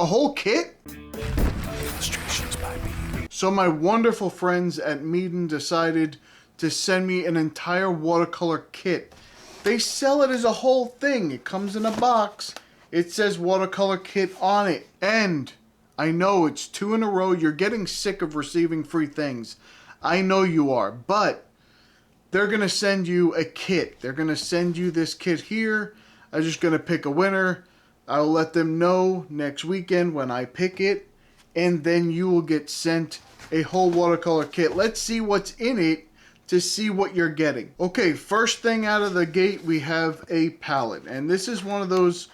A whole kit? Illustrations by Meeden. So my wonderful friends at Meeden decided to send me an entire watercolor kit. They sell it as a whole thing. It comes in a box. It says watercolor kit on it. And I know it's 2 in a row. You're getting sick of receiving free things. I know you are. But they're going to send you a kit. They're going to send you this kit here. I'm just going to pick a winner. I'll let them know next weekend when I pick it. And then you will get sent a whole watercolor kit. Let's see what's in it to see what you're getting. Okay, first thing out of the gate, we have a palette. And this is one of those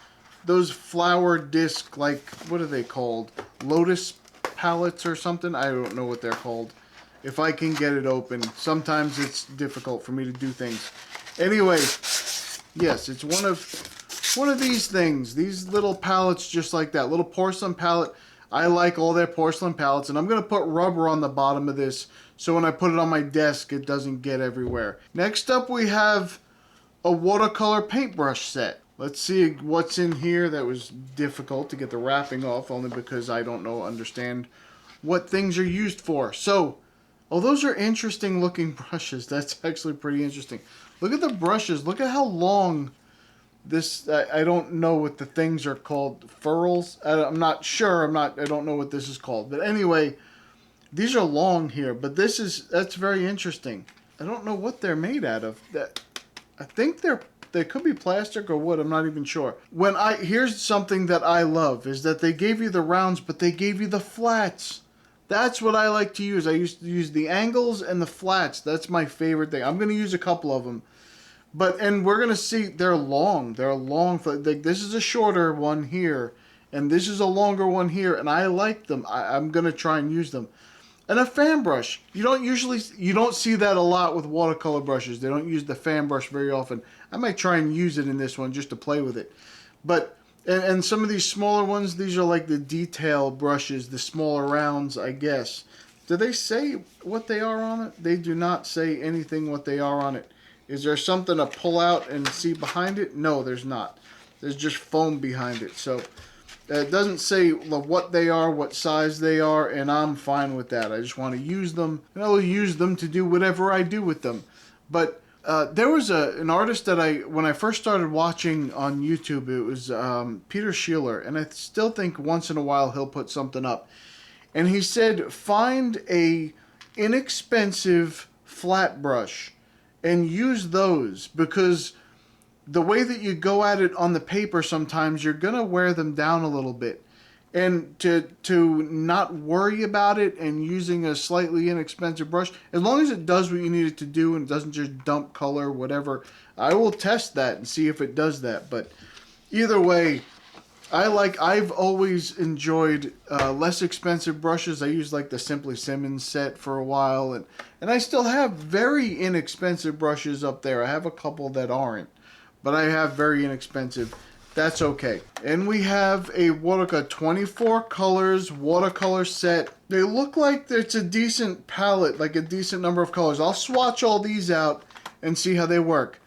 flower disc, like, what are they called? Lotus palettes or something? I don't know what they're called. If I can get it open. Sometimes it's difficult for me to do things. Anyway, yes, it's one of these things. These little palettes just like that. Little porcelain palette. I like all their porcelain palettes, and I'm going to put rubber on the bottom of this so when I put it on my desk it doesn't get everywhere. Next up we have a watercolor paintbrush set. Let's see what's in here. That was difficult to get the wrapping off only because I don't understand what things are used for. So, oh, those are interesting looking brushes. That's actually pretty interesting. Look at the brushes. Look at how long this, I don't know what the things are called. Furls? I'm not sure. I don't know what this is called. But anyway, these are long here. But that's very interesting. I don't know what they're made out of. I think they could be plastic or wood. I'm not even sure. Here's something that I love is that they gave you the rounds, but they gave you the flats. That's what I like to use. I used to use the angles and the flats. That's my favorite thing. I'm going to use a couple of them. And we're going to see they're long. They're long. This is a shorter one here. And this is a longer one here. And I like them. I'm going to try and use them. And a fan brush. You don't see that a lot with watercolor brushes. They don't use the fan brush very often. I might try and use it in this one just to play with it. And some of these smaller ones, these are like the detail brushes, the smaller rounds, I guess. Do they say what they are on it? They do not say anything what they are on it. Is there something to pull out and see behind it? No, there's not. There's just foam behind it. So it doesn't say what they are, what size they are, and I'm fine with that. I just want to use them, and I'll use them to do whatever I do with them. But there was an artist that when I first started watching on YouTube, it was Peter Schiller, and I still think once in a while he'll put something up. And he said, find a inexpensive flat brush and use those, because the way that you go at it on the paper sometimes you're going to wear them down a little bit. And to not worry about it and using a slightly inexpensive brush, as long as it does what you need it to do and doesn't just dump color, whatever, I will test that and see if it does that. But either way, I've always enjoyed less expensive brushes. I used like the Simply Simmons set for a while, and I still have very inexpensive brushes up there. I have a couple that aren't, but I have very inexpensive. That's okay. And we have a 24 colors watercolor set. They look like it's a decent palette, like a decent number of colors. I'll swatch all these out and see how they work.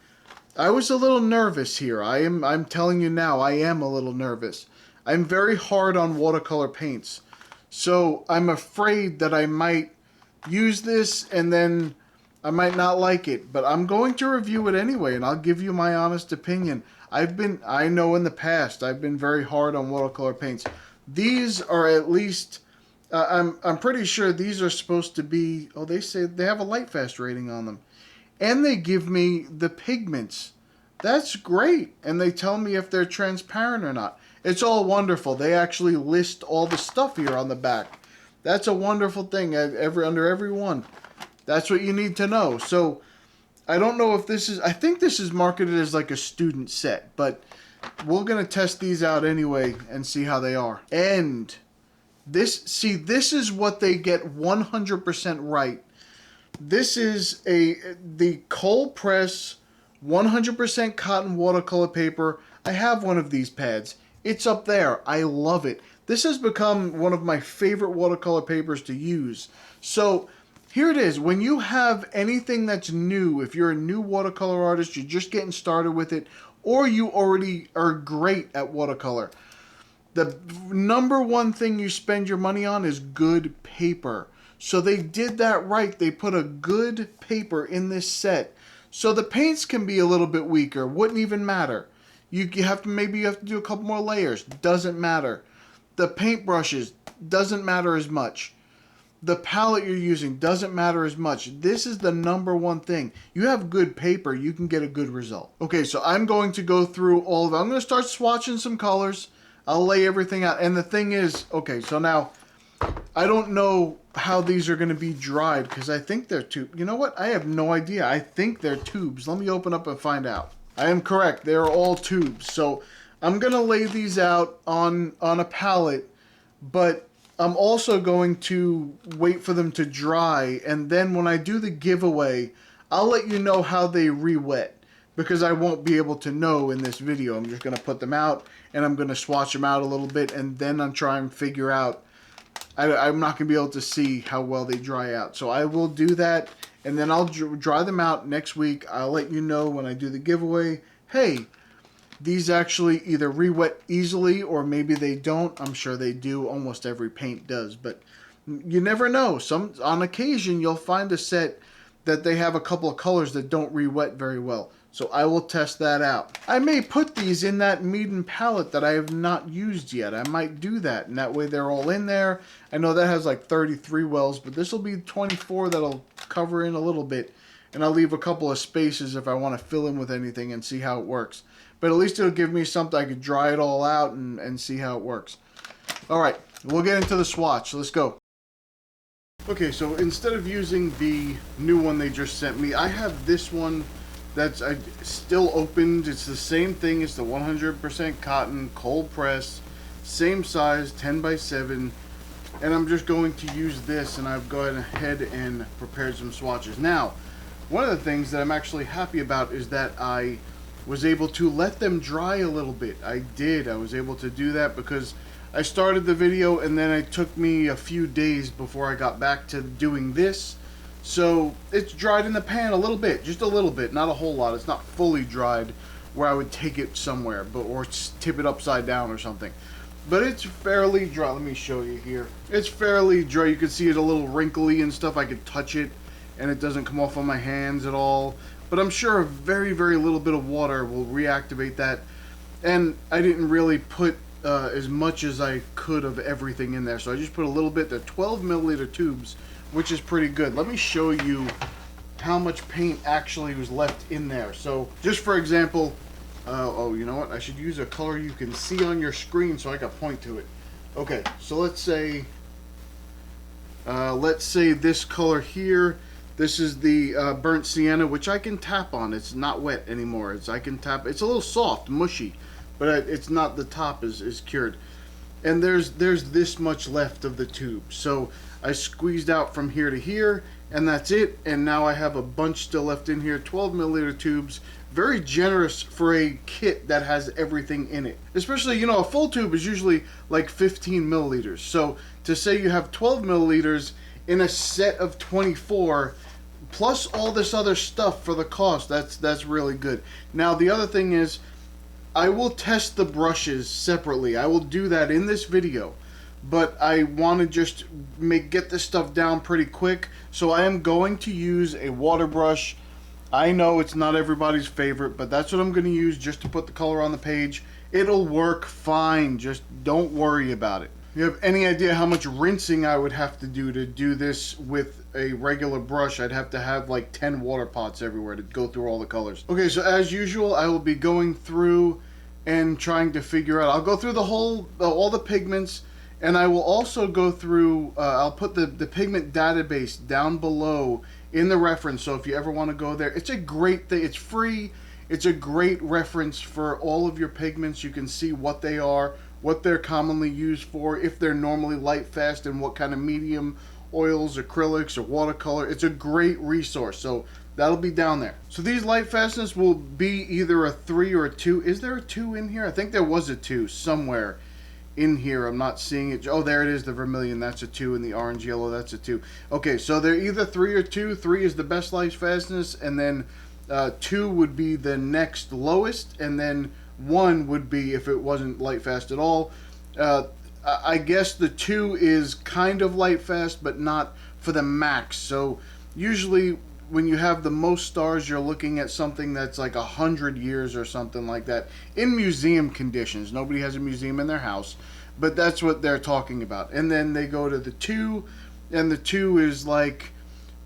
I was a little nervous here. I'm telling you now, I am a little nervous. I'm very hard on watercolor paints. So I'm afraid that I might use this and then I might not like it. But I'm going to review it anyway, and I'll give you my honest opinion. I know in the past I've been very hard on watercolor paints. These are at least, I'm pretty sure these are supposed to be, oh, they say they have a light fast rating on them. And they give me the pigments. That's great. And they tell me if they're transparent or not. It's all wonderful. They actually list all the stuff here on the back. That's a wonderful thing under every one. That's what you need to know. So I don't know if I think this is marketed as like a student set, but we're going to test these out anyway and see how they are. And this is what they get 100% right. This is the cold press 100% cotton watercolor paper. I have one of these pads. It's up there. I love it. This has become one of my favorite watercolor papers to use. So here it is. When you have anything that's new, if you're a new watercolor artist, you're just getting started with it, or you already are great at watercolor, The number one thing you spend your money on is good paper. So they did that right. They put a good paper in this set. So the paints can be a little bit weaker. Wouldn't even matter. You have to, maybe you have to do a couple more layers. Doesn't matter. The paintbrushes doesn't matter as much. The palette you're using doesn't matter as much. This is the number one thing. You have good paper, you can get a good result. Okay, so I'm going to go through all of it. I'm going to start swatching some colors. I'll lay everything out. And the thing is, okay, so now I don't know how these are going to be dried because I think they're tubes. You know what? I have no idea. I think they're tubes. Let me open up and find out. I am correct. They are all tubes. So I'm going to lay these out on a palette, but I'm also going to wait for them to dry, and then when I do the giveaway, I'll let you know how they re-wet, because I won't be able to know in this video. I'm just going to put them out, and I'm going to swatch them out a little bit, and then I'm trying to figure out, I'm not going to be able to see how well they dry out. So I will do that, and then I'll dry them out next week. I'll let you know when I do the giveaway, hey, these actually either re-wet easily or maybe they don't. I'm sure they do. Almost every paint does, but you never know. On occasion, you'll find a set that they have a couple of colors that don't re-wet very well. So I will test that out. I may put these in that Meeden palette that I have not used yet. I might do that, and that way they're all in there. I know that has like 33 wells, but this will be 24 that'll cover in a little bit, and I'll leave a couple of spaces if I want to fill in with anything and see how it works. But at least it'll give me something I could dry it all out and see how it works. Alright, we'll get into the swatch. Let's go. Okay, so instead of using the new one they just sent me, I have this one that's still opened. It's the same thing. It's the 100% cotton, cold press, same size, 10 by 7. And I'm just going to use this, and I've gone ahead and prepared some swatches. Now, one of the things that I'm actually happy about is that I was able to let them dry a little bit. I was able to do that because I started the video and then it took me a few days before I got back to doing this. So it's dried in the pan a little bit, just a little bit, not a whole lot. It's not fully dried where I would take it somewhere, or tip it upside down or something. But it's fairly dry. Let me show you here. It's fairly dry. You can see it a little wrinkly and stuff. I could touch it and it doesn't come off on my hands at all. But I'm sure a very, very little bit of water will reactivate that. And I didn't really put as much as I could of everything in there. So I just put a little bit. They're 12 milliliter tubes, which is pretty good. Let me show you how much paint actually was left in there. So just for example, oh, you know what? I should use a color you can see on your screen so I can point to it. Okay, so let's say this color here. This is the burnt sienna, which I can tap on. It's not wet anymore. I can tap. It's a little soft, mushy, but it's not. The top is cured. And there's this much left of the tube. So I squeezed out from here to here, and that's it. And now I have a bunch still left in here. 12 milliliter tubes. Very generous for a kit that has everything in it. Especially, you know, a full tube is usually like 15 milliliters. So to say you have 12 milliliters in a set of 24 plus all this other stuff for the cost, that's really good. Now the other thing is, I will test the brushes separately. I will do that in this video, but I want to just get this stuff down pretty quick, so I am going to use a water brush. I know it's not everybody's favorite, but that's what I'm going to use just to put the color on the page. It'll work fine, just don't worry about it. You have any idea how much rinsing I would have to do this with a regular brush? I'd have to have like 10 water pots everywhere to go through all the colors. Okay, so as usual, I will be going through and trying to figure out. I'll go through the whole, all the pigments, and I will also go through, I'll put the pigment database down below in the reference, so if you ever want to go there, it's a great thing. It's free. It's a great reference for all of your pigments. You can see what they are, what they're commonly used for, if they're normally light fast, and what kind of medium oils, acrylics, or watercolor. It's a great resource, so that'll be down there. So these light fastness will be either a 3 or a 2. Is there a 2 in here? I think there was a 2 somewhere in here. I'm not seeing it. Oh, there it is, the vermilion. That's a 2, and the orange yellow, that's a 2. Okay, so they're either 3 or 2. 3 is the best light fastness, and then 2 would be the next lowest, and then 1 would be if it wasn't light fast at all. I guess the 2 is kind of light fast, but not for the max. So usually when you have the most stars, you're looking at something that's like 100 years or something like that in museum conditions. Nobody has a museum in their house, but that's what they're talking about. And then they go to the 2, and the 2 is like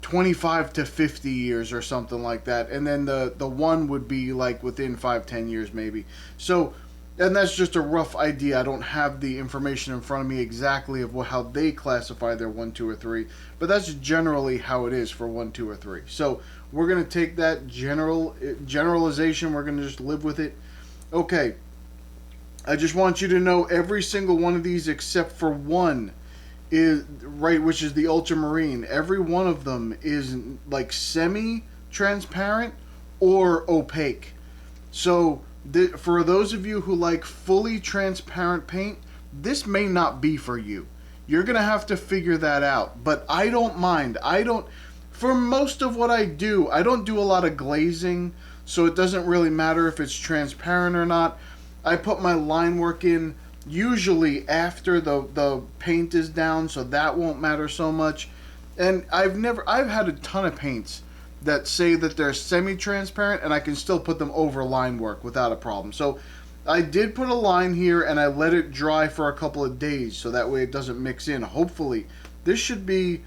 25 to 50 years or something like that. And then the 1 would be like within 5-10 years maybe. So, and that's just a rough idea. I don't have the information in front of me exactly of how they classify their 1, 2, or 3, but that's generally how it is for 1, 2, or 3. So we're gonna take that generalization. We're gonna just live with it. Okay. I just want you to know every single one of these except for 1 is right, which is the ultramarine. Every one of them is like semi-transparent or opaque. So for those of you who like fully transparent paint, this may not be for you. You're gonna have to figure that out. But I don't mind. For most of what I do, I don't do a lot of glazing, so it doesn't really matter if it's transparent or not. I put my line work in usually after the paint is down, so that won't matter so much. And I've had a ton of paints that say that they're semi-transparent, and I can still put them over line work without a problem. So I did put a line here, and I let it dry for a couple of days, so that way it doesn't mix in. Hopefully, this should be,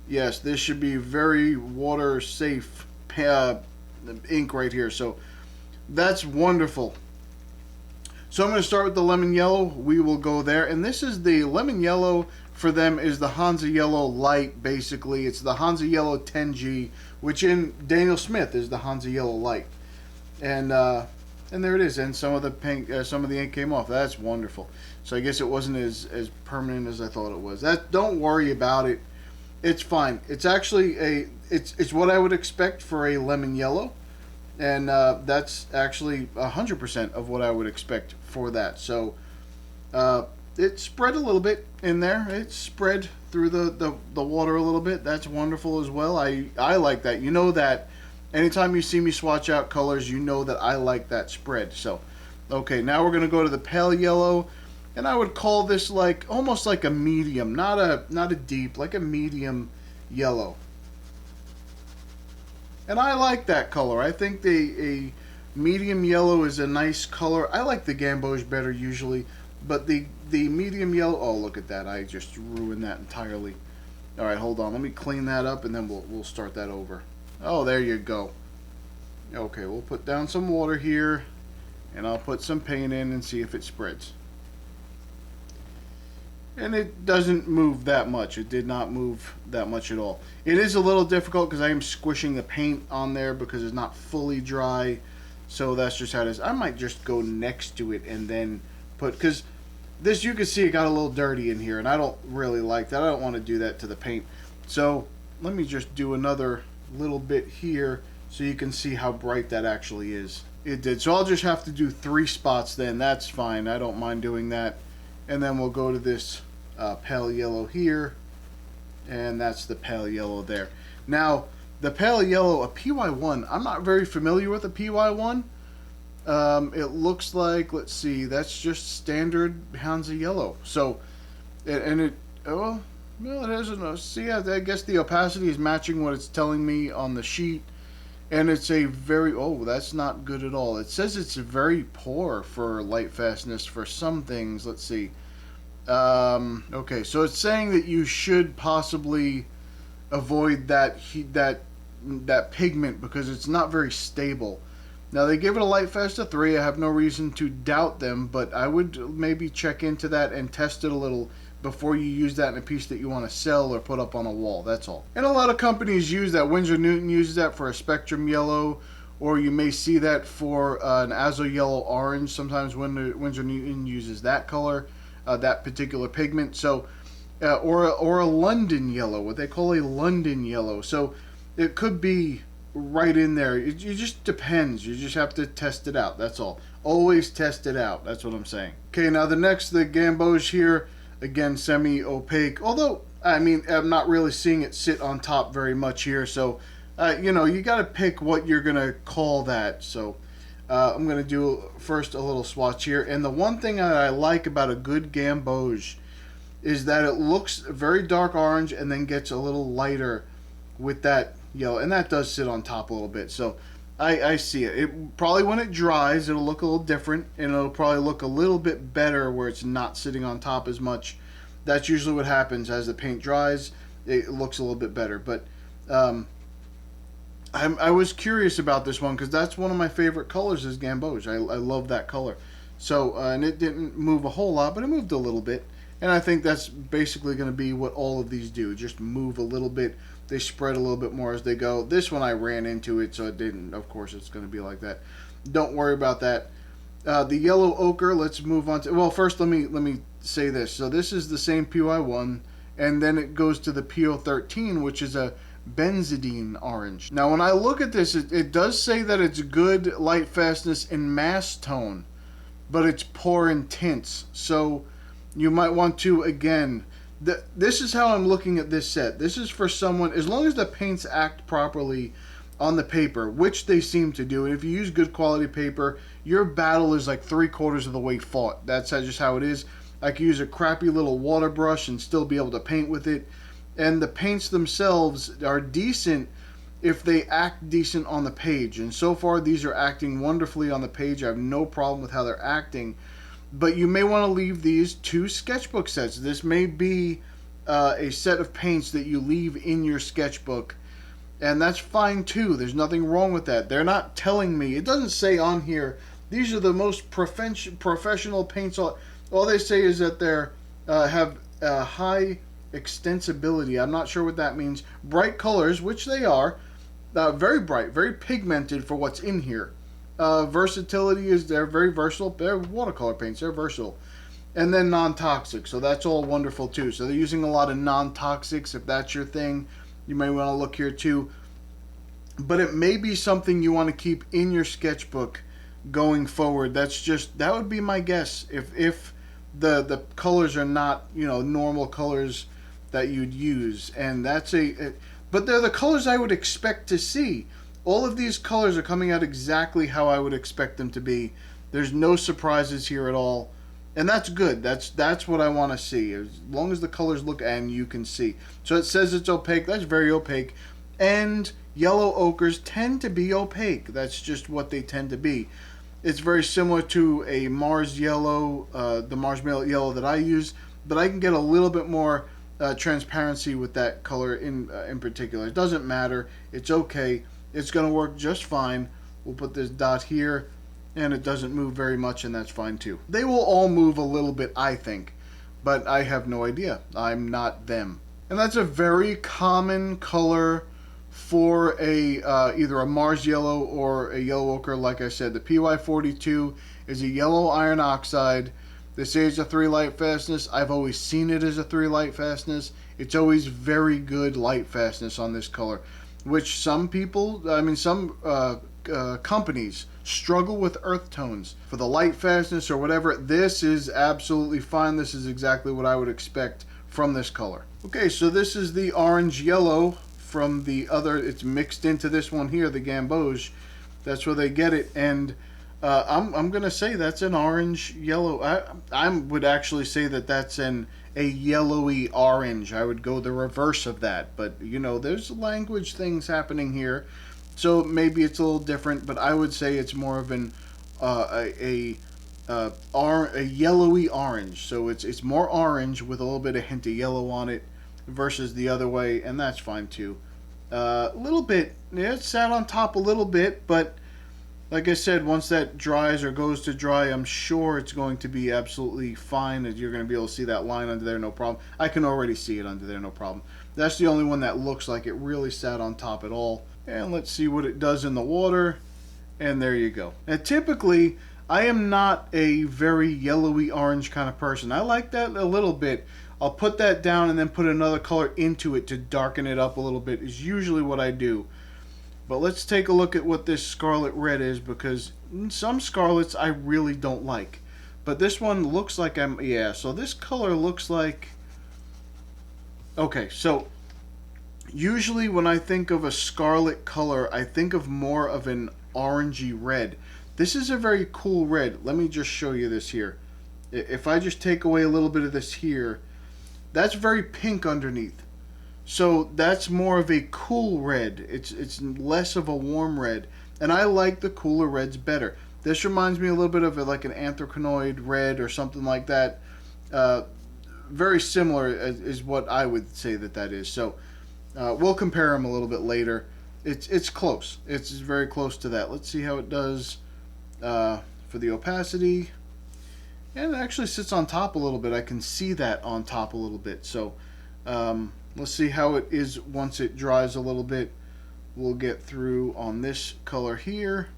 yes, this should be very water safe ink right here. So that's wonderful. So I'm going to start with the lemon yellow. We will go there. And this is the lemon yellow for them is the Hansa Yellow Light, basically. It's the Hansa Yellow 10G, which in Daniel Smith is the Hansa Yellow Light. And there it is. And some of the pink, some of the ink came off. That's wonderful. So I guess it wasn't as permanent as I thought it was. Don't worry about it. It's fine. It's actually it's what I would expect for a lemon yellow. And that's actually 100% of what I would expect for that. So it spread a little bit in there. It spread through the water a little bit. That's wonderful as well. I like that. You know that anytime you see me swatch out colors, you know that I like that spread. So, okay, now we're going to go to the pale yellow. And I would call this like almost like a medium, not a deep, like a medium yellow. And I like that color. I think a medium yellow is a nice color. I like the gamboge better usually, but the medium yellow, oh, look at that. I just ruined that entirely. All right, hold on. Let me clean that up, and then we'll start that over. Oh, there you go. Okay, we'll put down some water here, and I'll put some paint in and see if it spreads. And it doesn't move that much. It did not move that much at all. It is a little difficult because I am squishing the paint on there because it's not fully dry. So that's just how it is. I might just go next to it and then put, because this, you can see it got a little dirty in here, and I don't really like that. I don't want to do that to the paint. So let me just do another little bit here so you can see how bright that actually is. It did. So I'll just have to do 3 spots then. That's fine. I don't mind doing that. And then we'll go to this pale yellow here, and that's the pale yellow there. Now, the pale yellow, a PY1, I'm not very familiar with a PY1. It looks like, let's see, that's just standard Hansa yellow. So, well, it hasn't, see, I guess the opacity is matching what it's telling me on the sheet. And it's a very, oh, that's not good at all. It says it's very poor for light fastness for some things. Let's see. Okay, so it's saying that you should possibly avoid that pigment because it's not very stable. Now, they give it a light fast of 3. I have no reason to doubt them, but I would maybe check into that and test it a little before you use that in a piece that you want to sell or put up on a wall. That's all. And a lot of companies use that. Winsor Newton uses that for a spectrum yellow, or you may see that for an azo yellow orange. Sometimes Winsor Newton uses that color, that particular pigment. So, or a London yellow, what they call a London yellow. So it could be right in there. It just depends. You just have to test it out. That's all. Always test it out. That's what I'm saying. Okay, now the gamboge here. Again, semi-opaque, although, I mean, I'm not really seeing it sit on top very much here, so, you know, you got to pick what you're going to call that. So, I'm going to do first a little swatch here. And the one thing that I like about a good gamboge is that it looks very dark orange and then gets a little lighter with that yellow. And that does sit on top a little bit. So I see it. It probably, when it dries, it'll look a little different. And it'll probably look a little bit better where it's not sitting on top as much. That's usually what happens as the paint dries. It looks a little bit better. But I was curious about this one because that's one of my favorite colors is gamboge. I love that color. So, and it didn't move a whole lot, but it moved a little bit. And I think that's basically going to be what all of these do. Just move a little bit. They spread a little bit more as they go. This one I ran into it, so it didn't. Of course, it's going to be like that. Don't worry about that. The yellow ochre, let's move on to... Well, first let me say this. So this is the same PY1, and then it goes to the PO13, which is a benzidine orange. Now, when I look at this, it does say that it's good light fastness in mass tone, but it's poor in tints. So you might want to, again... This is how I'm looking at this set. This is for someone, as long as the paints act properly on the paper, which they seem to do, and if you use good quality paper, your battle is like 3/4 of the way fought. That's just how it is. I can use a crappy little water brush and still be able to paint with it. And the paints themselves are decent if they act decent on the page. And so far, these are acting wonderfully on the page. I have no problem with how they're acting. But you may want to leave these two sketchbook sets. This may be a set of paints that you leave in your sketchbook. And that's fine too. There's nothing wrong with that. They're not telling me. It doesn't say on here, these are the most professional paints. All they say is that they have high extensibility. I'm not sure what that means. Bright colors, which they are. Very bright, very pigmented for what's in here. Versatility is they're very versatile. They're watercolor paints. They're versatile. And then non-toxic. So that's all wonderful too. So they're using a lot of non-toxics. If that's your thing, you may want to look here too. But it may be something you want to keep in your sketchbook going forward. That would be my guess. If the colors are not, normal colors that you'd use. And that's but they're the colors I would expect to see. All of these colors are coming out exactly how I would expect them to be. There's no surprises here at all. And that's good. That's what I want to see. As long as the colors look and you can see. So it says it's opaque. That's very opaque. And yellow ochres tend to be opaque. That's just what they tend to be. It's very similar to a Mars yellow, the Mars yellow that I use. But I can get a little bit more transparency with that color in particular. It doesn't matter. It's okay. It's going to work just fine. We'll put this dot here, and it doesn't move very much, and that's fine too. They will all move a little bit, I think, but I have no idea. I'm not them. And that's a very common color for either a Mars yellow or a yellow ochre. Like I said, the PY42 is a yellow iron oxide. They say it's a 3 light fastness. I've always seen it as a 3 light fastness. It's always very good light fastness on this color, which some companies struggle with earth tones for the light fastness or whatever. This is absolutely fine. This is exactly what I would expect from this color. Okay, so this is the orange yellow from the other. It's mixed into this one here, the gamboge. That's where they get it, and I'm gonna say that's an orange yellow. I would actually say that that's a yellowy orange. I would go the reverse of that, but there's language things happening here, so maybe it's a little different. But I would say it's more of a yellowy orange. So it's more orange with a little bit of hint of yellow on it, versus the other way, and that's fine too. A little bit, yeah, it sat on top a little bit, but like I said, once that dries or goes to dry, I'm sure it's going to be absolutely fine. You're going to be able to see that line under there, no problem. I can already see it under there, no problem. That's the only one that looks like it really sat on top at all. And let's see what it does in the water. And there you go. Now, typically, I am not a very yellowy orange kind of person. I like that a little bit. I'll put that down and then put another color into it to darken it up a little bit, is usually what I do. But let's take a look at what this scarlet red is, because some scarlets I really don't like. But this one looks like so this color looks like... Okay, so usually when I think of a scarlet color, I think of more of an orangey red. This is a very cool red. Let me just show you this here. If I just take away a little bit of this here, that's very pink underneath. So that's more of a cool red. It's less of a warm red. And I like the cooler reds better. This reminds me a little bit of like an anthraquinoid red or something like that. Very similar is what I would say that is. So we'll compare them a little bit later. It's close. It's very close to that. Let's see how it does for the opacity. And it actually sits on top a little bit. I can see that on top a little bit. So let's see how it is once it dries a little bit. We'll get through on this color here.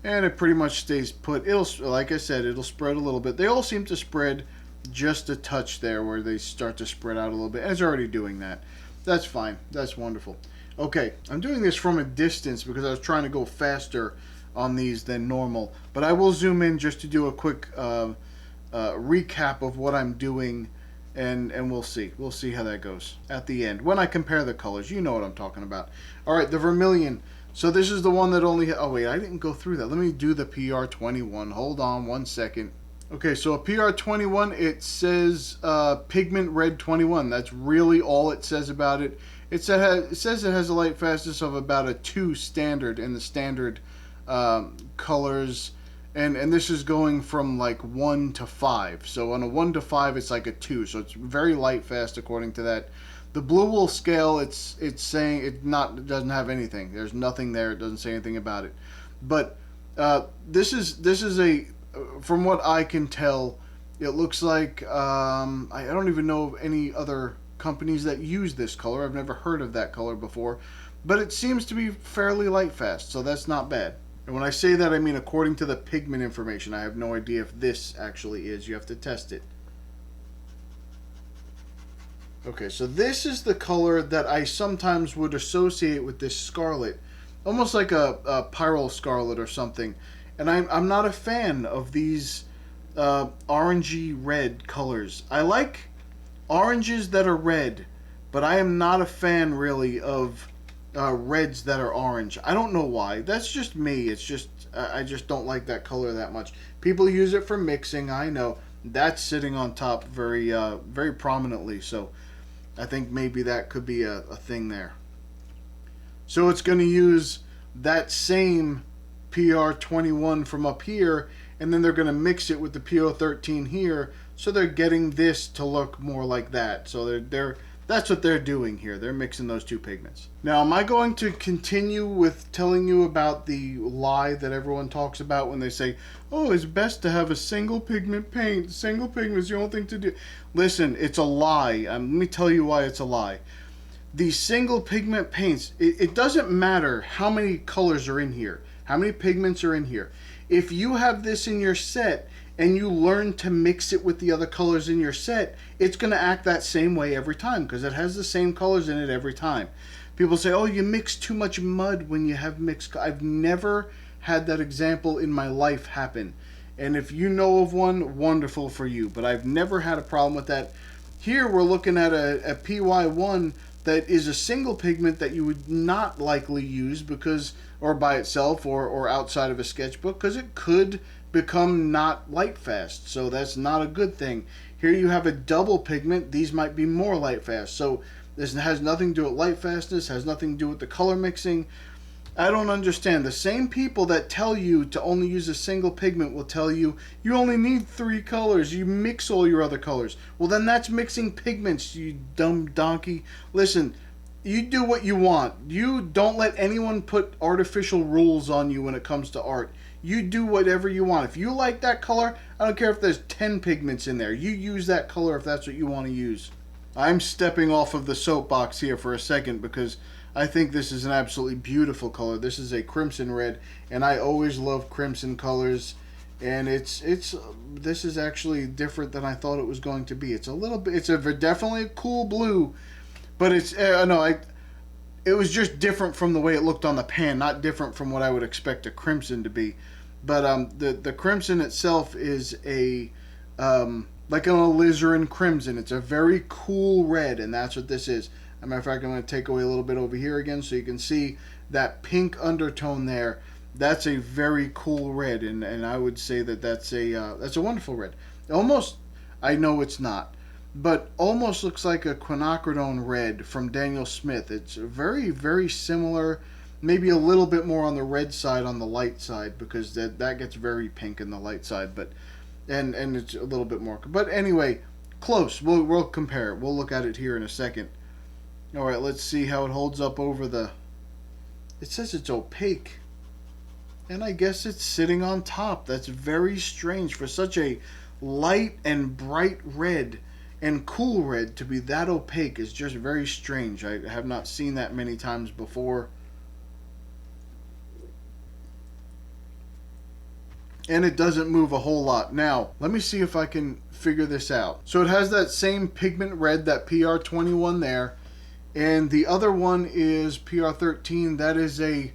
And it pretty much stays put. It'll, like I said, it'll spread a little bit. They all seem to spread just a touch there where they start to spread out a little bit. And it's already doing that. That's fine. That's wonderful. Okay, I'm doing this from a distance because I was trying to go faster on these than normal. But I will zoom in just to do a quick recap of what I'm doing. And we'll see. We'll see how that goes at the end. When I compare the colors, you know what I'm talking about. All right, the vermilion. So this is the one that only... Oh, wait, I didn't go through that. Let me do the PR21. Hold on 1 second. Okay, so a PR21, it says pigment red 21. That's really all it says about it. It says it has a light fastness of about a 2 standard in the standard colors. And this is going from like 1 to 5. So on a 1 to 5, it's like a 2. So it's very light fast according to that. The blue wool scale, it's saying it doesn't have anything. There's nothing there. It doesn't say anything about it. But this is a, from what I can tell, it looks like I don't even know of any other companies that use this color. I've never heard of that color before. But it seems to be fairly light fast, so that's not bad. And when I say that, I mean according to the pigment information. I have no idea if this actually is. You have to test it. Okay, so this is the color that I sometimes would associate with this scarlet. Almost like a pyrrole scarlet or something. And I'm not a fan of these orangey red colors. I like oranges that are red, but I am not a fan really of reds that are orange. I don't know why. That's just me. It's just I just don't like that color that much. People use it for mixing. I know that's sitting on top very very prominently. So I think maybe that could be a thing there. So it's going to use that same PR21 from up here, and then they're going to mix it with the PO13 here, so they're getting this to look more like that. So that's what they're doing here. They're mixing those two pigments. Now, am I going to continue with telling you about the lie that everyone talks about when they say, oh, it's best to have a single pigment paint. Single pigment is the only thing to do. Listen, it's a lie. Let me tell you why it's a lie. These single pigment paints, it doesn't matter how many colors are in here, how many pigments are in here. If you have this in your set and you learn to mix it with the other colors in your set, it's going to act that same way every time because it has the same colors in it every time. People say, oh, you mix too much mud when you have mixed. I've never had that example in my life happen. And if you know of one, wonderful for you. But I've never had a problem with that. Here we're looking at a PY1 that is a single pigment that you would not likely use because, or by itself or outside of a sketchbook, because it could become not light fast. So that's not a good thing. Here you have a double pigment. These might be more light fast. So this has nothing to do with light fastness, has nothing to do with the color mixing. I don't understand. The same people that tell you to only use a single pigment will tell you you only need 3 colors. You mix all your other colors. Well, then that's mixing pigments, you dumb donkey. Listen, you do what you want. You don't let anyone put artificial rules on you when it comes to art. You do whatever you want. If you like that color, I don't care if there's 10 pigments in there. You use that color if that's what you want to use. I'm stepping off of the soapbox here for a second because I think this is an absolutely beautiful color. This is a crimson red, and I always love crimson colors. And this is actually different than I thought it was going to be. It's a little bit. It's definitely a cool blue, but it's it was just different from the way it looked on the pan, not different from what I would expect a crimson to be. But the crimson itself is a like an alizarin crimson. It's a very cool red, and that's what this is. As a matter of fact, I'm going to take away a little bit over here again so you can see that pink undertone there. That's a very cool red, and I would say that that's a wonderful red. Almost, I know it's not, but almost looks like a quinacridone red from Daniel Smith. It's very, very similar, maybe a little bit more on the red side on the light side, because that gets very pink in the light side, but and it's a little bit more. But anyway, close. We'll compare it. We'll look at it here in a second. All right, let's see how it holds up over the. It says it's opaque. And I guess it's sitting on top. That's very strange for such a light and bright red and cool red to be that opaque is just very strange. I have not seen that many times before. And it doesn't move a whole lot. Now, let me see if I can figure this out. So it has that same pigment red, that PR21 there. And the other one is PR13. That is a...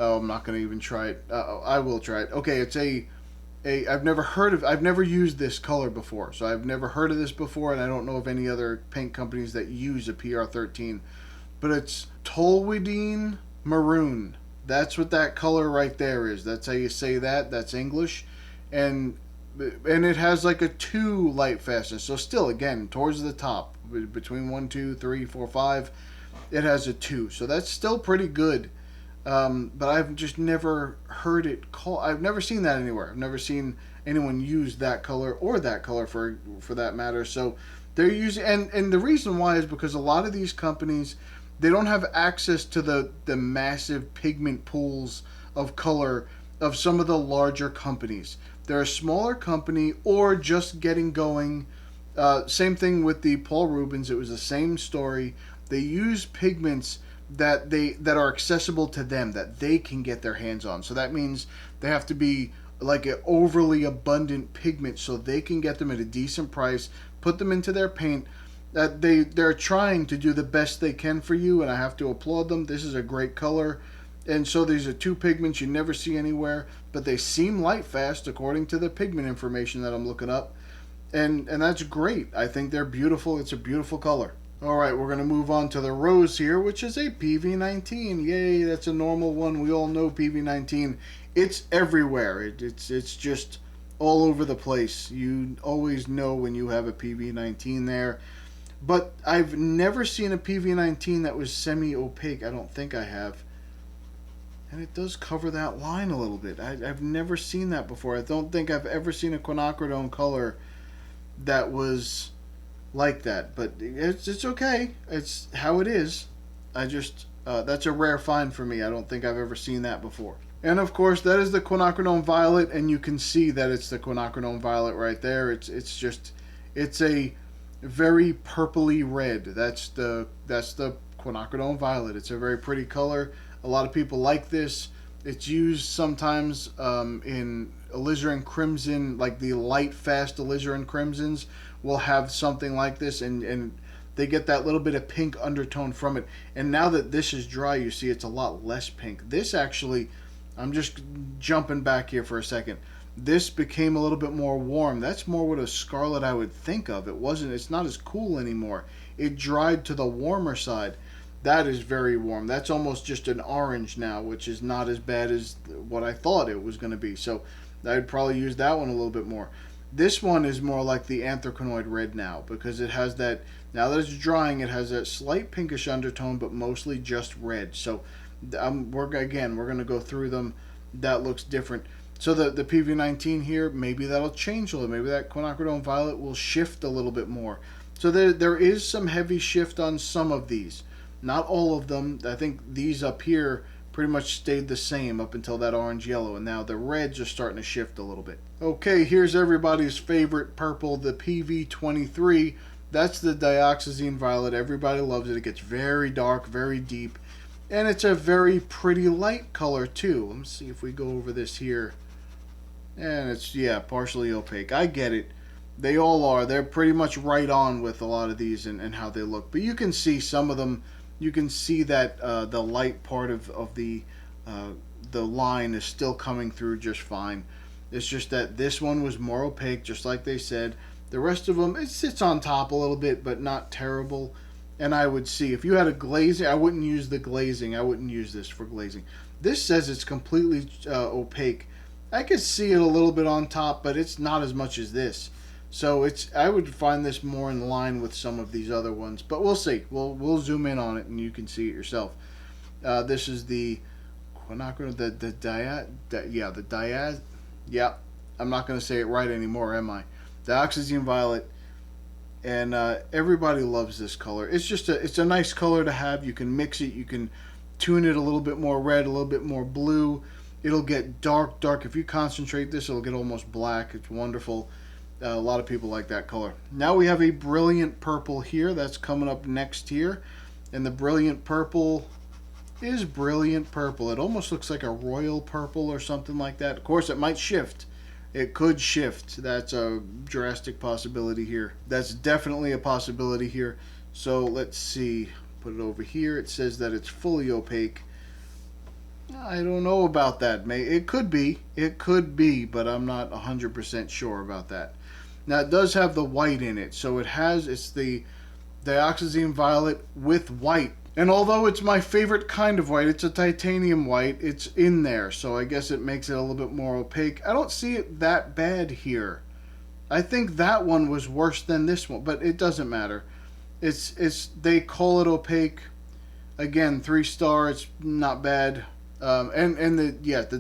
Oh, I'm not going to even try it. I will try it. Okay, it's I've never used this color before, so I've never heard of this before, and I don't know of any other paint companies that use a PR13. But it's Tolwydine Maroon. That's what that color right there is. That's how you say that. That's English. And it has like a 2 light fastness. So still, again, towards the top, between 1, 2, 3, 4, 5, it has a 2. So that's still pretty good. But I've just never heard it called. I've never seen that anywhere. I've never seen anyone use that color or that color for that matter. So they're using, and the reason why is because a lot of these companies, they don't have access to the massive pigment pools of color of some of the larger companies. They're a smaller company or just getting going. Same thing with the Paul Rubens. It was the same story. They use pigments that are accessible to them, that they can get their hands on. So that means they have to be like an overly abundant pigment so they can get them at a decent price, put them into their paint. That they're trying to do the best they can for you, and I have to applaud them. This is a great color. And so these are 2 pigments you never see anywhere, but they seem light fast according to the pigment information that I'm looking up. And that's great. I think they're beautiful. It's a beautiful color. Alright, we're going to move on to the rose here, which is a PV19. Yay, that's a normal one. We all know PV19. It's everywhere. It's just all over the place. You always know when you have a PV19 there. But I've never seen a PV19 that was semi-opaque. I don't think I have. And it does cover that line a little bit. I've never seen that before. I don't think I've ever seen a quinacridone color that was like that, but it's okay. It's how it is. I just that's a rare find for me. I don't think I've ever seen that before. And of course, that is the quinacridone violet, and you can see that it's the quinacridone violet right there. It's a very purpley red. That's the quinacridone violet. It's a very pretty color. A lot of people like this. It's used sometimes in alizarin crimson, like the light fast alizarin crimsons will have something like this, and they get that little bit of pink undertone from it. And now that this is dry, you see it's a lot less pink. This actually, I'm just jumping back here for a second. This became a little bit more warm. That's more what a scarlet I would think of. It's not as cool anymore. It dried to the warmer side. That is very warm. That's almost just an orange now, which is not as bad as what I thought it was going to be. So I'd probably use that one a little bit more. This one is more like the anthracanoid red now, because it has that, now that it's drying, it has that slight pinkish undertone, but mostly just red. So we're going to go through them. That looks different. So the PV19 here, maybe that'll change a little. Maybe that quinacridone violet will shift a little bit more. So there is some heavy shift on some of these. Not all of them. I think these up here pretty much stayed the same up until that orange yellow, and now the reds are starting to shift a little bit. Okay, here's everybody's favorite purple, the PV23. That's the dioxazine violet. Everybody loves it. It gets very dark, very deep, and it's a very pretty light color too. Let me see if we go over this here. And it's, yeah, partially opaque. I get it. They all are. They're pretty much right on with a lot of these and how they look. But you can see some of them. You can see that the light part of the line is still coming through just fine. It's just that this one was more opaque, just like they said. The rest of them, it sits on top a little bit, but not terrible. and I would see. If you had a glazing, I wouldn't use the glazing. I wouldn't use this for glazing. This says it's completely opaque. I could see it a little bit on top, but it's not as much as this. So I would find this more in line with some of these other ones, but we'll see. We'll zoom in on it and you can see it yourself. This is the quinacridone, the diaz. Yeah, I'm not going to say it right anymore, am I? Dioxazine violet, and everybody loves this color. It's a nice color to have. You can mix it. You can tune it a little bit more red, a little bit more blue. It'll get dark. If you concentrate this, it'll get almost black. It's wonderful. A lot of people like that color. Now we have a brilliant purple here. That's coming up next here. And the brilliant purple is brilliant purple. It almost looks like a royal purple or something like that. Of course, it might shift. It could shift. That's a drastic possibility here. That's definitely a possibility here. So let's see. Put it over here. It says that it's fully opaque. I don't know about that. It could be. It could be, but I'm not 100% sure about that. Now it does have the white in it, so it's the dioxazine violet with white. And although it's my favorite kind of white, it's a titanium white, it's in there, so I guess it makes it a little bit more opaque. I don't see it that bad here. I think that one was worse than this one, but it doesn't matter. They call it opaque. Again, 3-star, it's not bad. The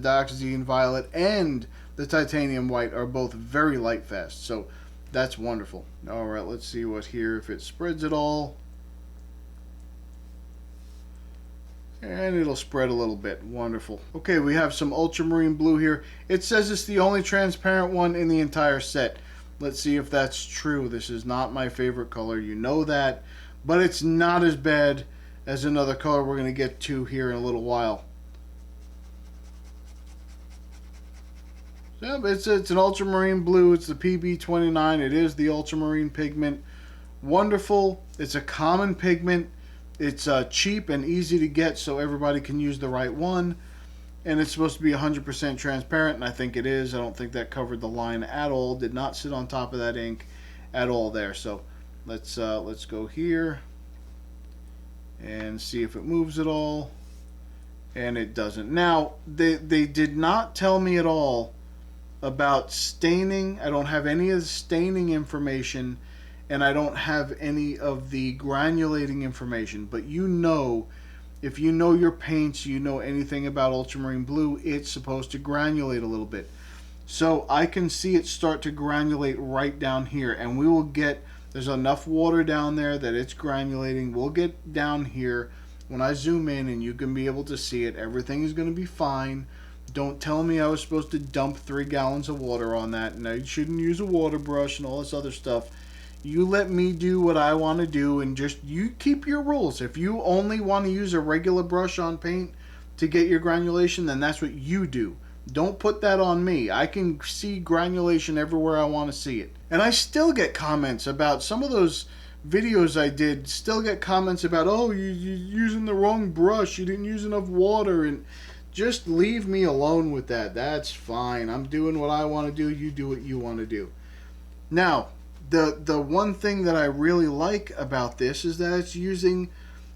dioxazine violet and the titanium white are both very light fast, so that's wonderful. All right, let's see what here, if it spreads at all. And it'll spread a little bit. Wonderful. Okay, we have some ultramarine blue here. It says it's the only transparent one in the entire set. Let's see if that's true. This is not my favorite color, you know that, but it's not as bad as another color we're going to get to here in a little while. Yeah, it's an ultramarine blue. It's the PB29. It is the ultramarine pigment. Wonderful. It's a common pigment. It's cheap and easy to get, so everybody can use the right one. And it's supposed to be 100% transparent, and I think it is. I don't think that covered the line at all. Did not sit on top of that ink at all there. So let's go here and see if it moves at all. And it doesn't. Now, they did not tell me at all about staining. I don't have any of the staining information, and I don't have any of the granulating information. But if you know your paints, you know anything about ultramarine blue, it's supposed to granulate a little bit. So I can see it start to granulate right down here, and there's enough water down there that it's granulating. We'll get down here when I zoom in, and you can be able to see it. Everything is going to be fine. Don't tell me I was supposed to dump 3 gallons of water on that, and I shouldn't use a water brush and all this other stuff. You let me do what I want to do, and just you keep your rules. If you only want to use a regular brush on paint to get your granulation, then that's what you do. Don't put that on me. I can see granulation everywhere I want to see it. And I still get comments about some of those videos I did, still get comments about, oh, you're using the wrong brush, you didn't use enough water, and just leave me alone with that. That's fine. I'm doing what I want to do. You do what you want to do. Now, the one thing that I really like about this is that it's using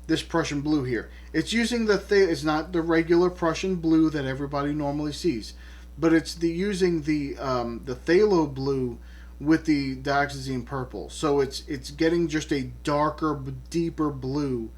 this Prussian blue here. It's using it's not the regular Prussian blue that everybody normally sees, but it's using the phthalo blue with the dioxazine purple. So it's getting just a darker, deeper blue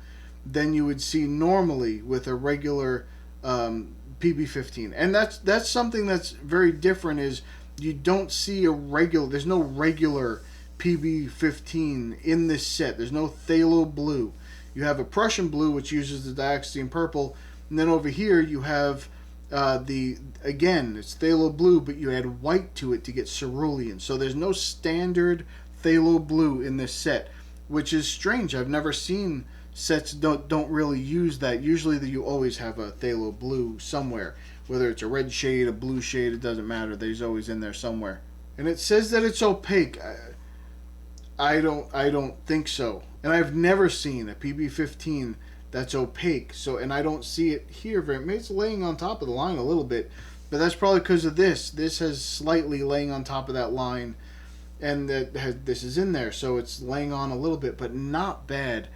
than you would see normally with a regular PB15. And that's something that's very different, is you don't see there's no regular PB15 in this set. There's no phthalo blue. You have a Prussian blue, which uses the dioxazine purple, and then over here you have again, it's phthalo blue, but you add white to it to get cerulean. So there's no standard phthalo blue in this set, which is strange. I've never seen sets don't really use that. Usually you always have a phthalo blue somewhere, whether it's a red shade, a blue shade, it doesn't matter. There's always in there somewhere. And it says that it's opaque. I don't think so. And I've never seen a PB15 that's opaque. So, and I don't see it here very much. It's laying on top of the line a little bit, but that's probably because of this. This has slightly laying on top of that line, and this is in there, so it's laying on a little bit, but not bad.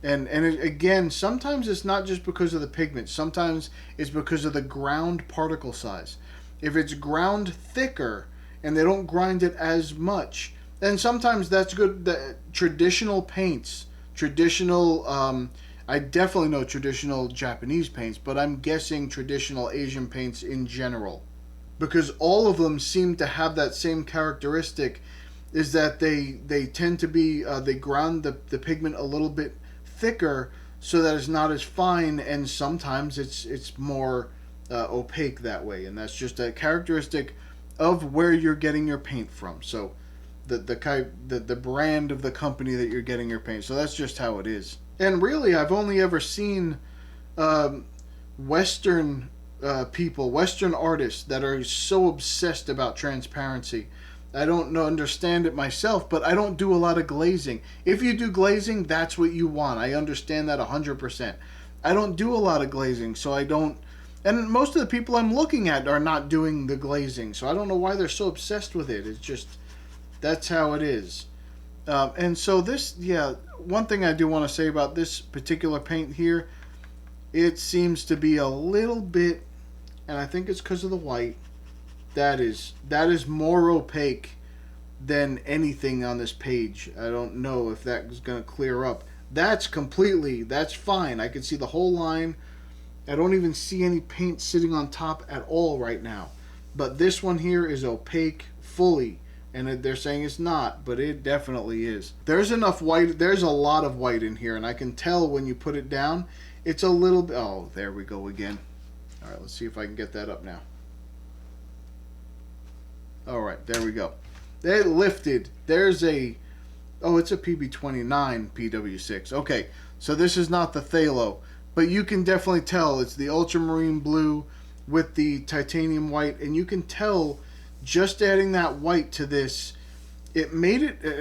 Again, sometimes it's not just because of the pigment. Sometimes it's because of the ground particle size. If it's ground thicker and they don't grind it as much, then sometimes that's good. The traditional paints, I definitely know traditional Japanese paints, but I'm guessing traditional Asian paints in general, because all of them seem to have that same characteristic, is that they tend to be they ground the pigment a little bit thicker so that it's not as fine, and sometimes it's more opaque that way, and that's just a characteristic of where you're getting your paint from. So the brand of the company that you're getting your paint. So that's just how it is. And really, I've only ever seen Western people, Western artists that are so obsessed about transparency. I don't understand it myself, but I don't do a lot of glazing. If you do glazing, that's what you want. I understand that 100%. I don't do a lot of glazing, so I don't. And most of the people I'm looking at are not doing the glazing, so I don't know why they're so obsessed with it. It's just, that's how it is. And so this, yeah, one thing I do want to say about this particular paint here, it seems to be a little bit, and I think it's because of the white, that is more opaque than anything on this page. I don't know if that is going to clear up. That's fine. I can see the whole line. I don't even see any paint sitting on top at all right now. But this one here is opaque fully. And they're saying it's not, but it definitely is. There's enough white. There's a lot of white in here, and I can tell when you put it down, it's a little bit. Oh, there we go again. All right, let's see if I can get that up now. All right, there we go. It lifted. There's a. Oh, it's a PB29 PW6. Okay, so this is not the phthalo, but you can definitely tell it's the ultramarine blue with the titanium white, and you can tell. Just adding that white to this, it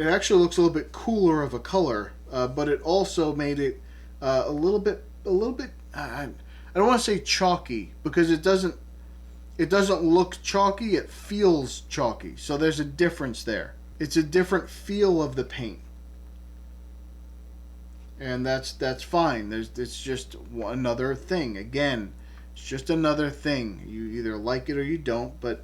actually looks a little bit cooler of a color, but it also made it a little bit, I don't want to say chalky, because it doesn't look chalky, it feels chalky. So there's a difference there. It's a different feel of the paint. And that's fine. It's just another thing. Again, it's just another thing. You either like it or you don't, but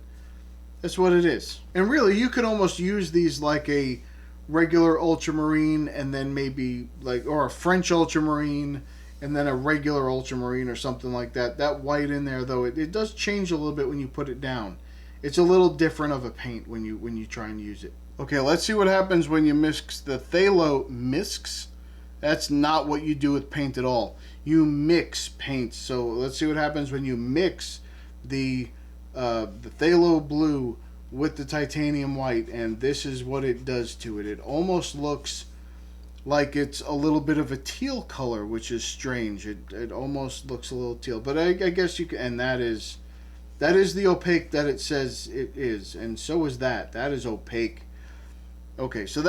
that's what it is. And really, you could almost use these like a regular ultramarine, and then maybe or a French ultramarine, and then a regular ultramarine or something like that. That white in there, though, it does change a little bit when you put it down. It's a little different of a paint when you try and use it. Okay, let's see what happens when you mix the phthalo. Mix? That's not what you do with paint at all. You mix paints. So let's see what happens when you mix the phthalo blue with the titanium white, and this is what it does to it. It almost looks like it's a little bit of a teal color, which is strange. It almost looks a little teal, but I guess you can, and that is the opaque that it says it is, and so is that. That is opaque. Okay, so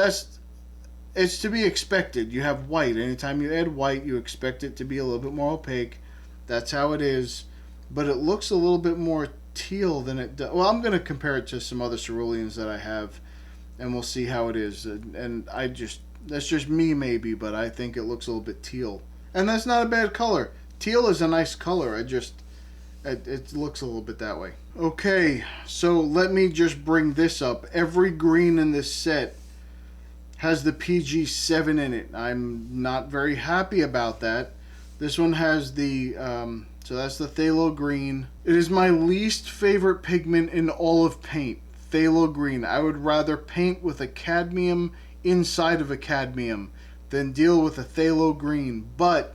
it's to be expected. You have white. Anytime you add white, you expect it to be a little bit more opaque. That's how it is, but it looks a little bit more teal than it does. Well, I'm going to compare it to some other ceruleans that I have, and we'll see how it is. And that's just me maybe, but I think it looks a little bit teal, and that's not a bad color. Teal is a nice color. It looks a little bit that way. Okay, so let me just bring this up. Every green in this set has the PG7 in it. I'm not very happy about that. This one has the so that's the phthalo green. It is my least favorite pigment in all of paint. Phthalo green. I would rather paint with a cadmium inside of a cadmium than deal with a phthalo green. But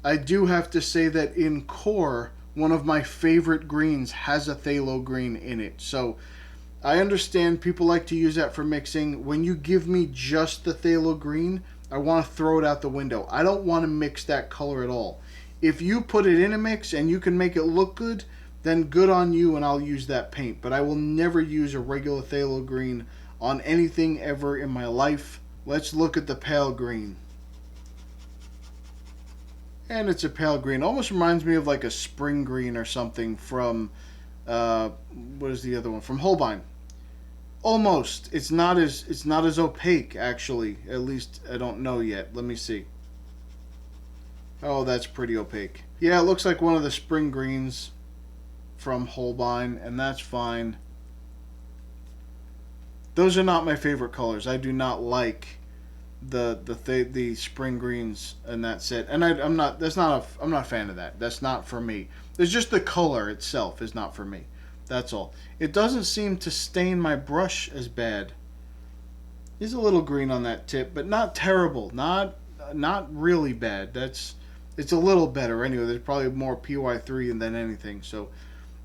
I do have to say that in core, one of my favorite greens has a phthalo green in it. So I understand people like to use that for mixing. When you give me just the phthalo green, I want to throw it out the window. I don't want to mix that color at all. If you put it in a mix and you can make it look good, then good on you, and I'll use that paint. But I will never use a regular phthalo green on anything ever in my life. Let's look at the pale green. And it's a pale green. Almost reminds me of like a spring green or something from, what is the other one? From Holbein. Almost. It's not as opaque, actually. At least I don't know yet. Let me see. Oh, that's pretty opaque. Yeah, it looks like one of the spring greens from Holbein, and that's fine. Those are not my favorite colors. I do not like the spring greens in that set, and I'm not. I'm not a fan of that. That's not for me. It's just the color itself is not for me. That's all. It doesn't seem to stain my brush as bad. There's a little green on that tip, but not terrible. Not really bad. It's a little better anyway. There's probably more PY3 than anything. So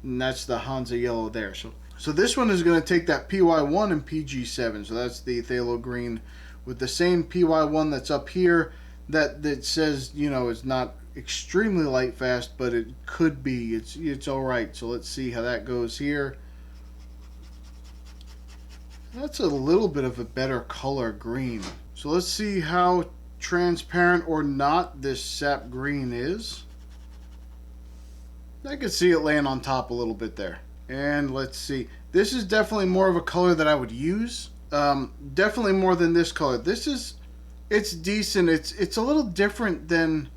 and that's the Hansa yellow there. So this one is going to take that PY1 and PG7. So that's the phthalo green with the same PY1 that's up here that says, you know, it's not extremely light fast, but it could be. It's all right. So let's see how that goes here. That's a little bit of a better color green. So let's see how transparent or not this sap green is. I could see it laying on top a little bit there. And let's see. This is definitely more of a color that I would use. Definitely more than this color. It's decent. It's a little different than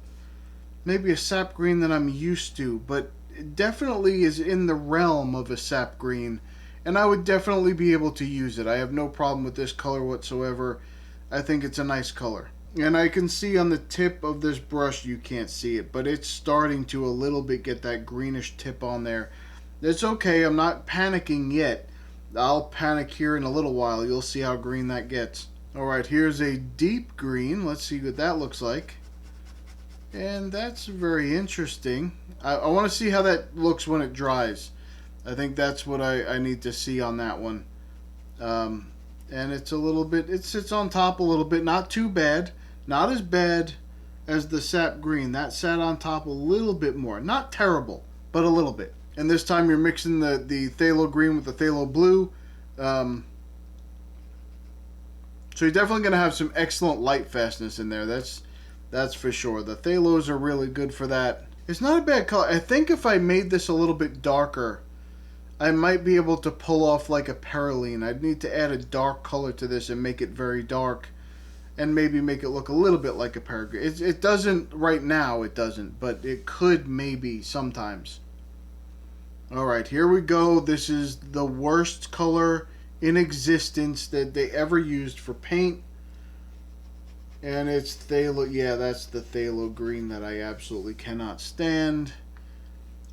maybe a sap green that I'm used to, but it definitely is in the realm of a sap green, and I would definitely be able to use it. I have no problem with this color whatsoever. I think it's a nice color. And I can see on the tip of this brush, you can't see it, but it's starting to a little bit get that greenish tip on there. It's okay. I'm not panicking yet. I'll panic here in a little while. You'll see how green that gets. Alright, here's a deep green. Let's see what that looks like. And that's very interesting. I want to see how that looks when it dries. I think that's what I need to see on that one. And it's a little bit, it sits on top a little bit. Not too bad. Not as bad as the sap green. That sat on top a little bit more. Not terrible, but a little bit. And this time you're mixing the phthalo green with the phthalo blue. So you're definitely going to have some excellent light fastness in there. That's for sure. The phthalos are really good for that. It's not a bad color. I think if I made this a little bit darker, I might be able to pull off like a perylene. I'd need to add a dark color to this and make it very dark. And maybe make it look a little bit like a peregrine. It doesn't right now, it doesn't, but it could maybe sometimes. Alright, here we go. This is the worst color in existence that they ever used for paint. And it's phthalo. Yeah, that's the phthalo green that I absolutely cannot stand.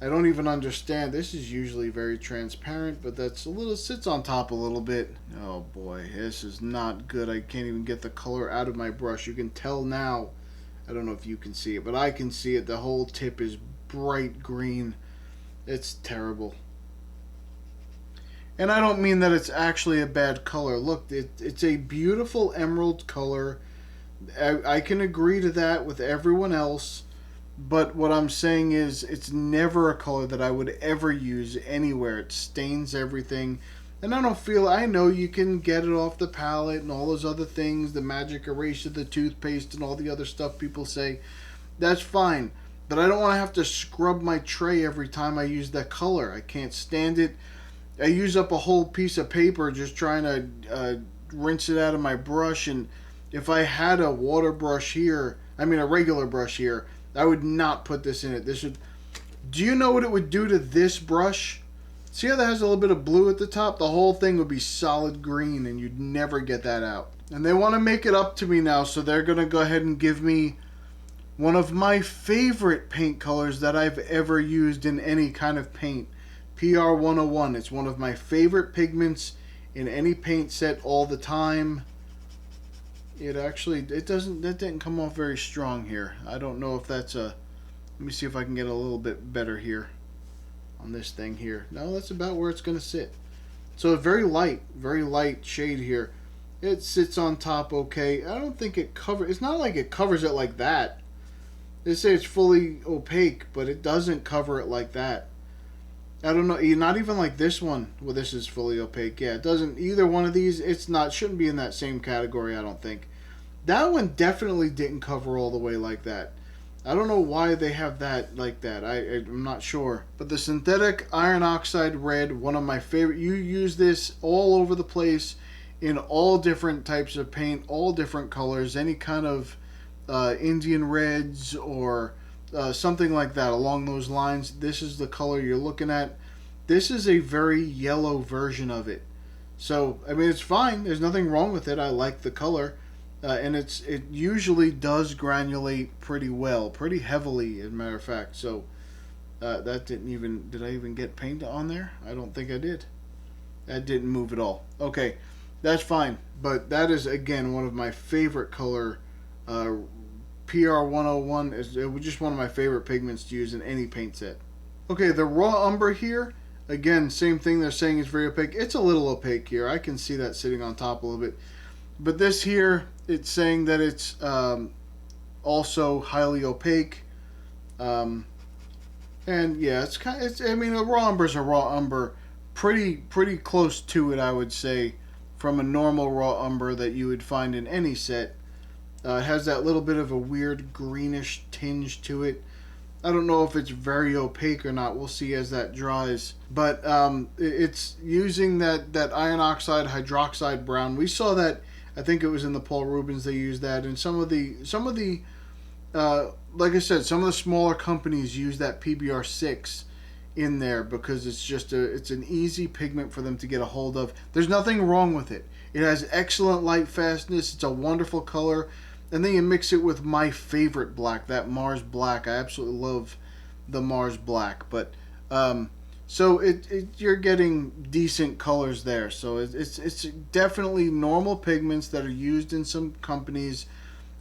I don't even understand. This is usually very transparent, but that's a little, sits on top a little bit. Oh boy, this is not good. I can't even get the color out of my brush. You can tell now. I don't know if you can see it, but I can see it. The whole tip is bright green. It's terrible. And I don't mean that it's actually a bad color. Look, it's a beautiful emerald color. I can agree to that with everyone else. But what I'm saying is it's never a color that I would ever use anywhere. It stains everything. And I don't feel, I know you can get it off the palette and all those other things, the magic eraser, the toothpaste, and all the other stuff people say. That's fine. But I don't want to have to scrub my tray every time I use that color. I can't stand it. I use up a whole piece of paper just trying to rinse it out of my brush. And if I had a water brush here, I mean a regular brush here, I would not put this in it. This would. Do you know what it would do to this brush? See how that has a little bit of blue at the top? The whole thing would be solid green and you'd never get that out. And they want to make it up to me now, so they're going to go ahead and give me one of my favorite paint colors that I've ever used in any kind of paint. PR101. It's one of my favorite pigments in any paint set all the time. That didn't come off very strong here. I don't know if that's a, let me see if I can get a little bit better here on this thing here. No, that's about where it's going to sit. So a very light shade here. It sits on top okay. I don't think it covers, it's not like it covers it like that. They say it's fully opaque, but it doesn't cover it like that. I don't know, not even like this one. Well, this is fully opaque. Yeah, it doesn't, either one of these, shouldn't be in that same category, I don't think. That one definitely didn't cover all the way like that. I don't know why they have that like that. I'm not sure. But the synthetic iron oxide red, one of my favorite. You use this all over the place in all different types of paint, all different colors, any kind of Indian reds or something like that along those lines. This is the color you're looking at. This is a very yellow version of it. So, I mean, it's fine. There's nothing wrong with it. I like the color. And it usually does granulate pretty well, pretty heavily, as a matter of fact. So, that didn't even... Did I even get paint on there? I don't think I did. That didn't move at all. Okay, that's fine. But that is, again, one of my favorite color. PR101 is just one of my favorite pigments to use in any paint set. Okay, the raw umber here, again, same thing. They're saying it's very opaque. It's a little opaque here. I can see that sitting on top a little bit. But this here, it's saying that it's also highly opaque. And yeah, it's kind of, I mean, a raw umber is a raw umber. Pretty close to it, I would say, from a normal raw umber that you would find in any set. It has that little bit of a weird greenish tinge to it. I don't know if it's very opaque or not. We'll see as that dries. But it's using that iron oxide hydroxide brown. We saw that. I think it was in the Paul Rubens they used that. And some of the like I said, some of the smaller companies use that PBR6 in there because it's just it's an easy pigment for them to get a hold of. There's nothing wrong with it. It has excellent light fastness. It's a wonderful color. And then you mix it with my favorite black, that Mars Black. I absolutely love the Mars Black. But so you're getting decent colors there. So it's definitely normal pigments that are used in some companies,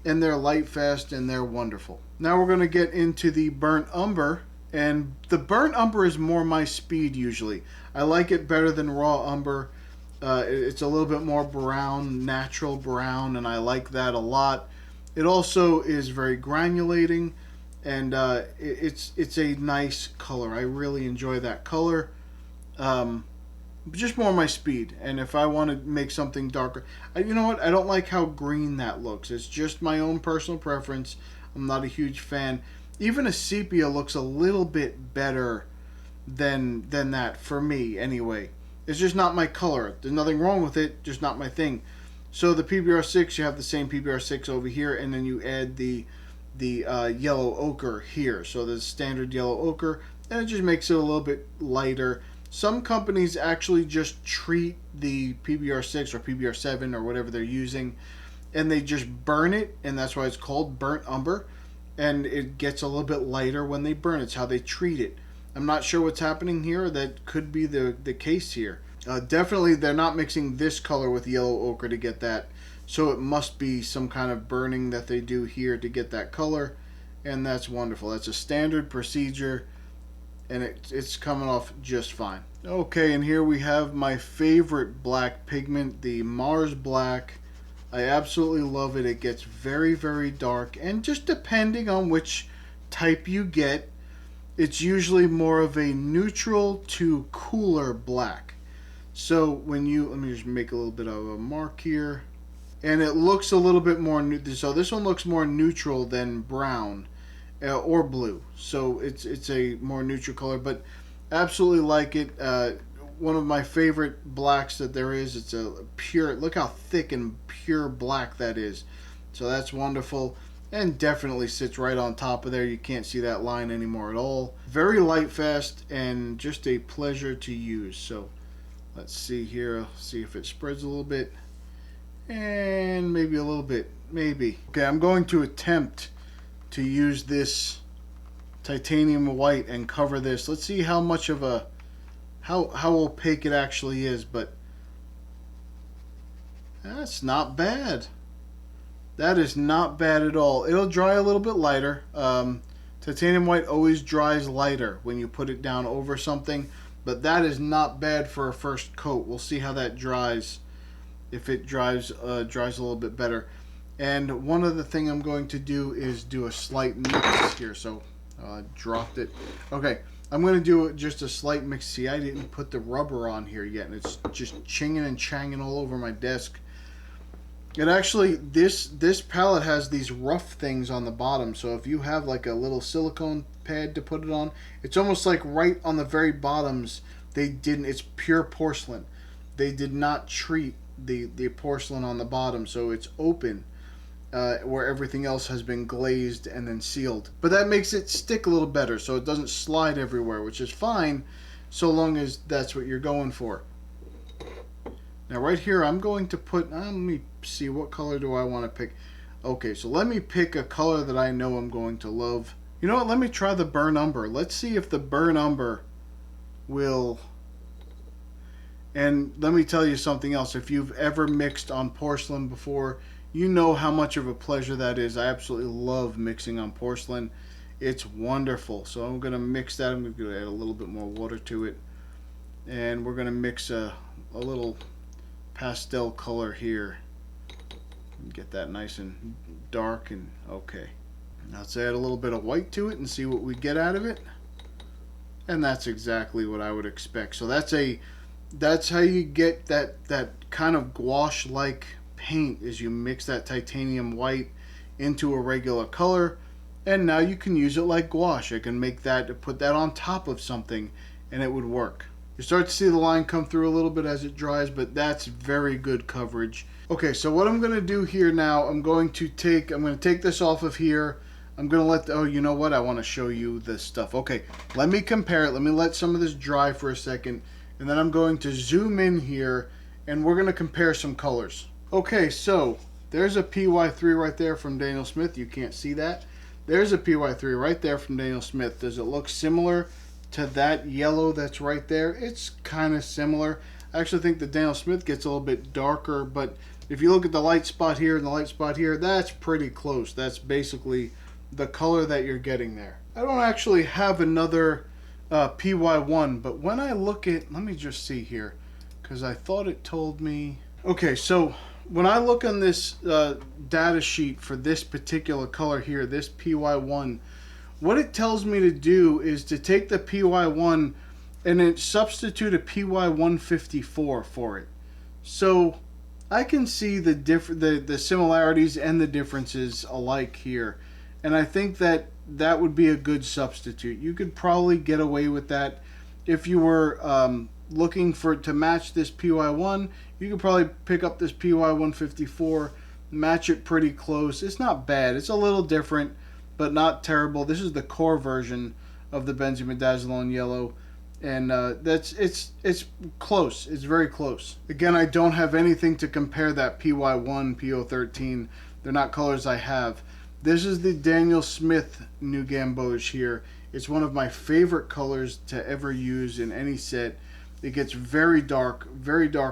and they're light fast and they're wonderful. Now we're going to get into the burnt umber, and the burnt umber is more my speed usually. I like it better than raw umber. It's a little bit more brown, natural brown, and I like that a lot. It also is very granulating, and it's a nice color. I really enjoy that color. Just more my speed. And if I want to make something darker, you know what? I don't like how green that looks. It's just my own personal preference. I'm not a huge fan. Even a sepia looks a little bit better than that for me, anyway. It's just not my color. There's nothing wrong with it, just not my thing. So the PBR6, you have the same PBR6 over here, and then you add the yellow ochre here. So the standard yellow ochre, and it just makes it a little bit lighter. Some companies actually just treat the PBR6 or PBR7 or whatever they're using, and they just burn it, and that's why it's called burnt umber. And it gets a little bit lighter when they burn it. It's how they treat it. I'm not sure what's happening here. That could be the case here. Definitely, they're not mixing this color with yellow ochre to get that. So it must be some kind of burning that they do here to get that color. And that's wonderful. That's a standard procedure. And it's coming off just fine. Okay, and here we have my favorite black pigment, the Mars Black. I absolutely love it. It gets very, very dark. And just depending on which type you get, it's usually more of a neutral to cooler black. So when you, let me just make a little bit of a mark here. And it looks a little bit more, so this one looks more neutral than brown or blue. So it's a more neutral color, but absolutely like it. One of my favorite blacks that there is. It's a pure, look how thick and pure black that is. So that's wonderful. And definitely sits right on top of there. You can't see that line anymore at all. Very light fast and just a pleasure to use. So let's see here. See if it spreads a little bit. And maybe a little bit. Maybe. Okay, I'm going to attempt to use this titanium white and cover this. Let's see how much of a how opaque it actually is, but that's not bad. That is not bad at all. It'll dry a little bit lighter. Titanium white always dries lighter when you put it down over something, but that is not bad for a first coat. We'll see how that dries. If it dries a little bit better. And one other thing I'm going to do is do a slight mix here. So I dropped it. Okay, I'm going to do just a slight mix. See, I didn't put the rubber on here yet, and it's just chinging and changing all over my desk. It actually, this palette has these rough things on the bottom. So if you have like a little silicone pad to put it on, it's almost like right on the very bottoms. They didn't. It's pure porcelain. They did not treat the porcelain on the bottom, so it's open. where everything else has been glazed and then sealed. But that makes it stick a little better, so it doesn't slide everywhere, which is fine so long as that's what you're going for. Now right here I'm going to put, let me see, what color do I want to pick? Okay, so let me pick a color that I know I'm going to love. You know what, let me try the burnt umber. Let's see if the burnt umber will... And let me tell you something else. If you've ever mixed on porcelain before, you know how much of a pleasure that is. I absolutely love mixing on porcelain. It's wonderful. So I'm going to mix that. I'm going to add a little bit more water to it. And we're going to mix a little pastel color here. Get that nice and dark and okay. Now let's add a little bit of white to it and see what we get out of it. And that's exactly what I would expect. So that's how you get that kind of gouache-like paint, is you mix that titanium white into a regular color, and now you can use it like gouache. I can make that, put that on top of something, and it would work. You start to see the line come through a little bit as it dries, but that's very good coverage. Okay, so what I'm going to do here now, I'm going to take this off of here. I'm going to let, oh, you know what? I want to show you this stuff. Okay, let me compare it. Let me let some of this dry for a second. And then I'm going to zoom in here, and we're going to compare some colors. Okay, so there's a PY3 right there from Daniel Smith. You can't see that. There's a PY3 right there from Daniel Smith. Does it look similar to that yellow that's right there? It's kind of similar. I actually think the Daniel Smith gets a little bit darker, but if you look at the light spot here and the light spot here, that's pretty close. That's basically the color that you're getting there. I don't actually have another PY1, but when I look at, let me just see here, because I thought it told me. Okay, so when I look on this data sheet for this particular color here, this PY1, what it tells me to do is to take the PY1 and then substitute a PY154 for it. So I can see the similarities and the differences alike here, and I think that would be a good substitute. You could probably get away with that if you were looking to match this PY1. You could probably pick up this PY154, match it pretty close. It's not bad. It's a little different, but not terrible. This is the core version of the benzimidazoline yellow, and it's close. It's very close. Again, I don't have anything to compare that PY1, PO13. They're not colors I have. This is the Daniel Smith New Gamboge here. It's one of my favorite colors to ever use in any set. It gets very dark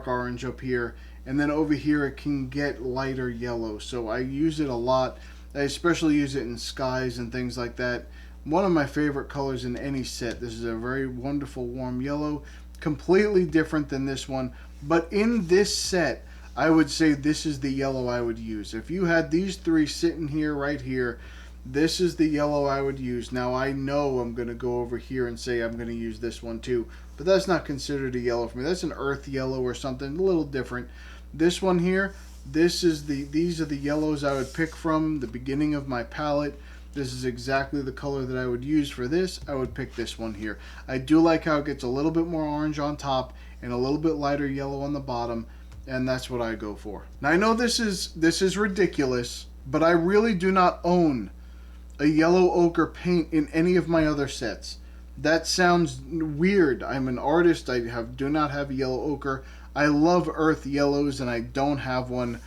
orange up here, and then over here it can get lighter yellow. So I use it a lot. I especially use it in skies and things like that. One of my favorite colors in any set. This is a very wonderful warm yellow, completely different than this one. But in this set, I would say this is the yellow I would use. If you had these three sitting here, right here, this is the yellow I would use. Now I know I'm going to go over here and say I'm going to use this one too, but that's not considered a yellow for me. That's an earth yellow or something a little different. This one here, these are the yellows I would pick from the beginning of my palette. This is exactly the color that I would use for this. I would pick this one here. I do like how it gets a little bit more orange on top and a little bit lighter yellow on the bottom, and that's what I go for. Now I know this is ridiculous, but I really do not own a yellow ochre paint in any of my other sets. That sounds weird. I'm an artist. I do not have yellow ochre. I love earth yellows and I don't have one,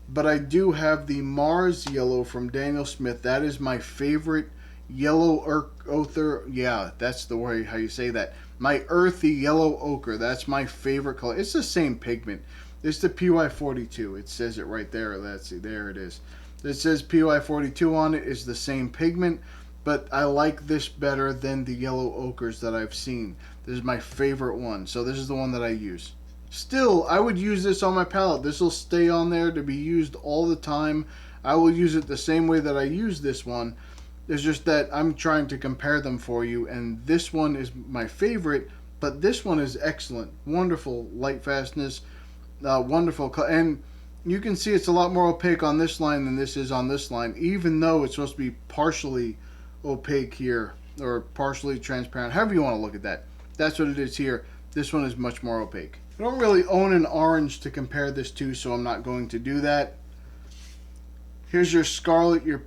but I do have the Mars yellow from Daniel Smith. That is my favorite yellow ochre. Yeah, that's the way how you say that. My earthy yellow ochre. That's my favorite color. It's the same pigment. It's the PY42. It says it right there. Let's see. There it is. It says PY42 on it. Is the same pigment, but I like this better than the yellow ochres that I've seen. This is my favorite one. So this is the one that I use. Still, I would use this on my palette. This will stay on there to be used all the time. I will use it the same way that I use this one. It's just that I'm trying to compare them for you, and this one is my favorite, but this one is excellent. Wonderful light fastness, wonderful, and you can see it's a lot more opaque on this line than this is on this line, even though it's supposed to be partially opaque here, or partially transparent, however you want to look at that. That's what it is here. This one is much more opaque. I don't really own an orange to compare this to, so I'm not going to do that. Here's your Scarlet, your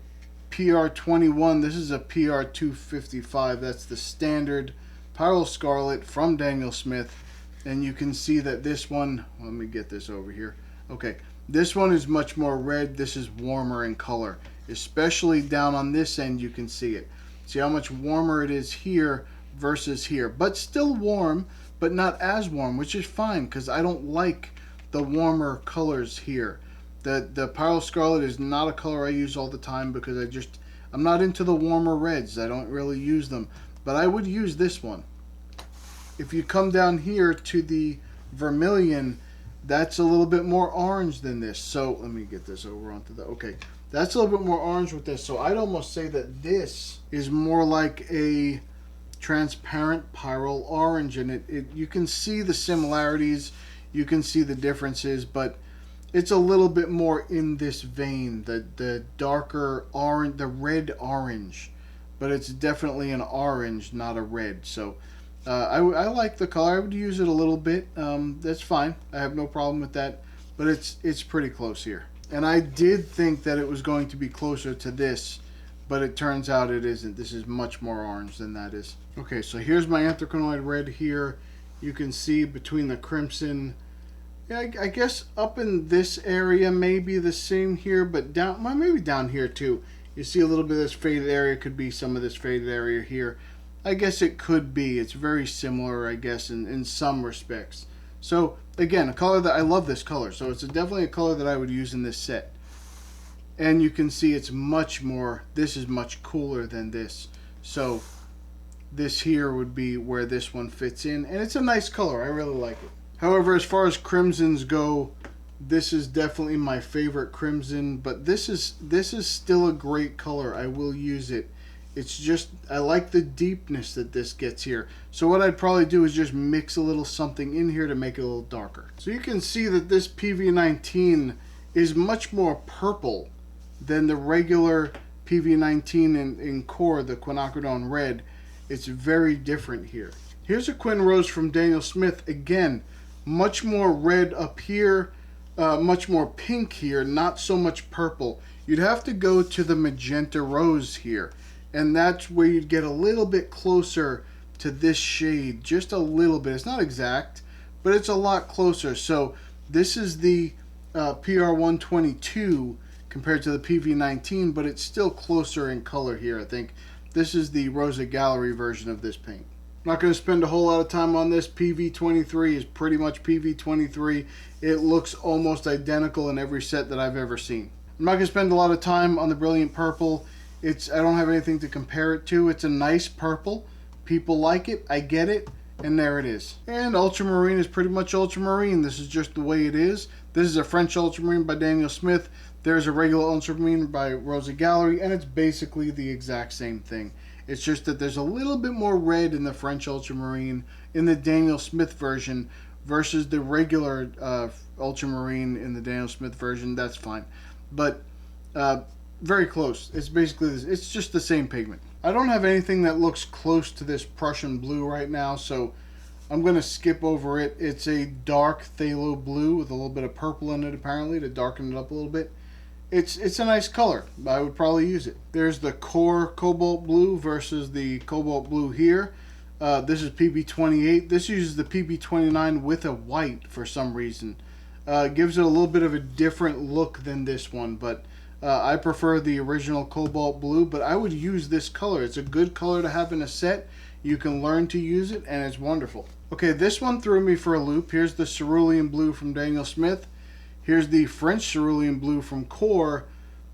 PR21. This is a PR255. That's the standard Pyro Scarlet from Daniel Smith. And you can see that this one, let me get this over here. Okay, this one is much more red. This is warmer in color. Especially down on this end, you can see it. See how much warmer it is here versus here. But still warm, but not as warm, which is fine because I don't like the warmer colors here. The Pyro Scarlet is not a color I use all the time because I'm not into the warmer reds. I don't really use them. But I would use this one. If you come down here to the vermilion, that's a little bit more orange than this. So let me get this over onto the, okay. That's a little bit more orange with this. So I'd almost say that this is more like a transparent Pyro orange. And you can see the similarities. You can see the differences, but it's a little bit more in this vein. The darker orange, the red orange. But it's definitely an orange, not a red. So I like the color. I would use it a little bit. That's fine. I have no problem with that. But it's pretty close here. And I did think that it was going to be closer to this, but it turns out it isn't. This is much more orange than that is. Okay, so here's my anthraquinone red here. You can see between the crimson. Yeah, I guess up in this area maybe the same here, but down, well, maybe down here too. You see a little bit of this faded area. Could be some of this faded area here. I guess it could be. It's very similar, I guess, in some respects. So, again, a color that I love this color. So, it's definitely a color that I would use in this set. And you can see it's much more, this is much cooler than this. So, this here would be where this one fits in. And it's a nice color. I really like it. However, as far as crimsons go, this is definitely my favorite crimson. But this is still a great color. I will use it. It's just, I like the deepness that this gets here. So what I'd probably do is just mix a little something in here to make it a little darker. So you can see that this PV19 is much more purple than the regular PV19 in core, the quinacridone red. It's very different here. Here's a Quin Rose from Daniel Smith. Again, much more red up here, much more pink here, not so much purple. You'd have to go to the magenta rose here. And that's where you'd get a little bit closer to this shade. Just a little bit. It's not exact, but it's a lot closer. So this is the PR122 compared to the PV19, but it's still closer in color here, I think. This is the Rosa Gallery version of this paint. I'm not going to spend a whole lot of time on this. PV23 is pretty much PV23. It looks almost identical in every set that I've ever seen. I'm not going to spend a lot of time on the Brilliant Purple. I don't have anything to compare it to. It's a nice purple. People like it. I get it. And there it is. And Ultramarine is pretty much Ultramarine. This is just the way it is. This is a French Ultramarine by Daniel Smith. There's a regular Ultramarine by Rosa Gallery. And it's basically the exact same thing. It's just that there's a little bit more red in the French Ultramarine in the Daniel Smith version versus the regular Ultramarine in the Daniel Smith version. That's fine. But very close. It's basically this. It's just the same pigment. I don't have anything that looks close to this Prussian blue right now, so I'm going to skip over it. It's a dark phthalo blue with a little bit of purple in it apparently to darken it up a little bit. It's a nice color. I would probably use it. There's the core cobalt blue versus the cobalt blue here. This is PB28. This uses the PB29 with a white for some reason. Gives it a little bit of a different look than this one, but I prefer the original cobalt blue, but I would use this color. It's a good color to have in a set. You can learn to use it, and it's wonderful. Okay, this one threw me for a loop. Here's the cerulean blue from Daniel Smith. Here's the French cerulean blue from Core.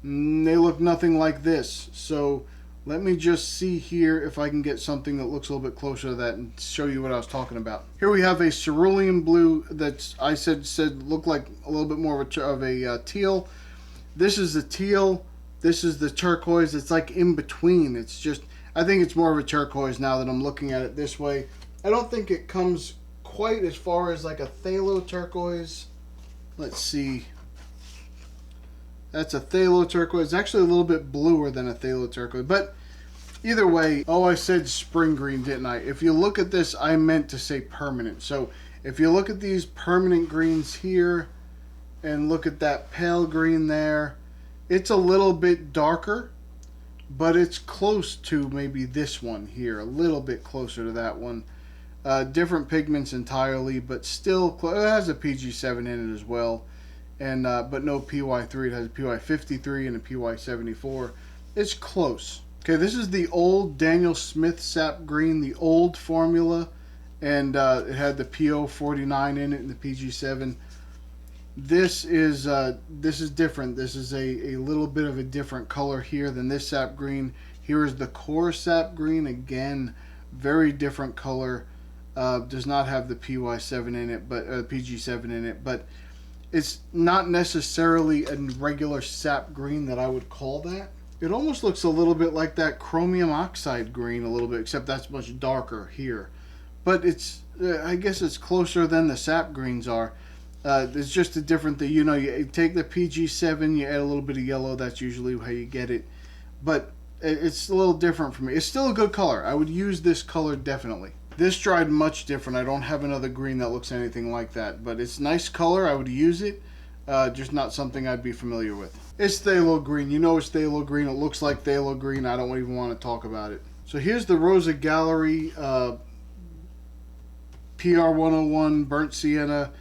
They look nothing like this. So let me just see here if I can get something that looks a little bit closer to that and show you what I was talking about. Here we have a cerulean blue that's, I said looked like a little bit more of a teal. This is the teal. This is the turquoise. It's like in between. It's just, I think it's more of a turquoise now that I'm looking at it this way. I don't think it comes quite as far as like a phthalo turquoise. Let's see. That's a phthalo turquoise. It's actually a little bit bluer than a phthalo turquoise. But either way, oh, I said spring green, didn't I? If you look at this, I meant to say permanent. So if you look at these permanent greens here and look at that pale green there, It's a little bit darker, but it's close to maybe this one here, a little bit closer to that one. Different pigments entirely, but still, it has a PG7 in it as well, and but no PY3. It has a PY53 and a PY74. It's close. Okay, this is the old Daniel Smith sap green, the old formula, and it had the PO49 in it and the PG7. This is different. This is a little bit of a different color here than this sap green. Here is the core sap green, again, very different color. Does not have the PY7 in it, but PG7 in it, but it's not necessarily a regular sap green that I would call that. It almost looks a little bit like that chromium oxide green a little bit, except that's much darker here. But it's, I guess it's closer than the sap greens are. It's just a different thing. You know, you take the PG7, you add a little bit of yellow. That's usually how you get it. But it's a little different for me. It's still a good color. I would use this color definitely. This dried much different. I don't have another green that looks anything like that. But it's nice color. I would use it. Just not something I'd be familiar with. It's phthalo green. You know it's phthalo green. It looks like phthalo green. I don't even want to talk about it. So here's the Rosa Gallery PR101 Burnt Sienna.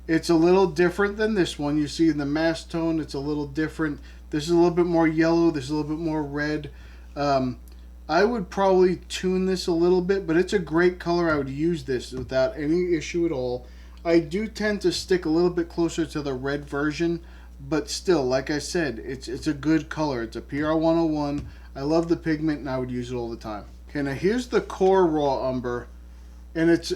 It's a little different than this one. You see in the mass tone, it's a little different. This is a little bit more yellow. This is a little bit more red. I would probably tune this a little bit, but it's a great color. I would use this without any issue at all. I do tend to stick a little bit closer to the red version, but still, like I said, it's a good color. It's a PR101. I love the pigment, and I would use it all the time. Okay, now here's the core raw umber, and it's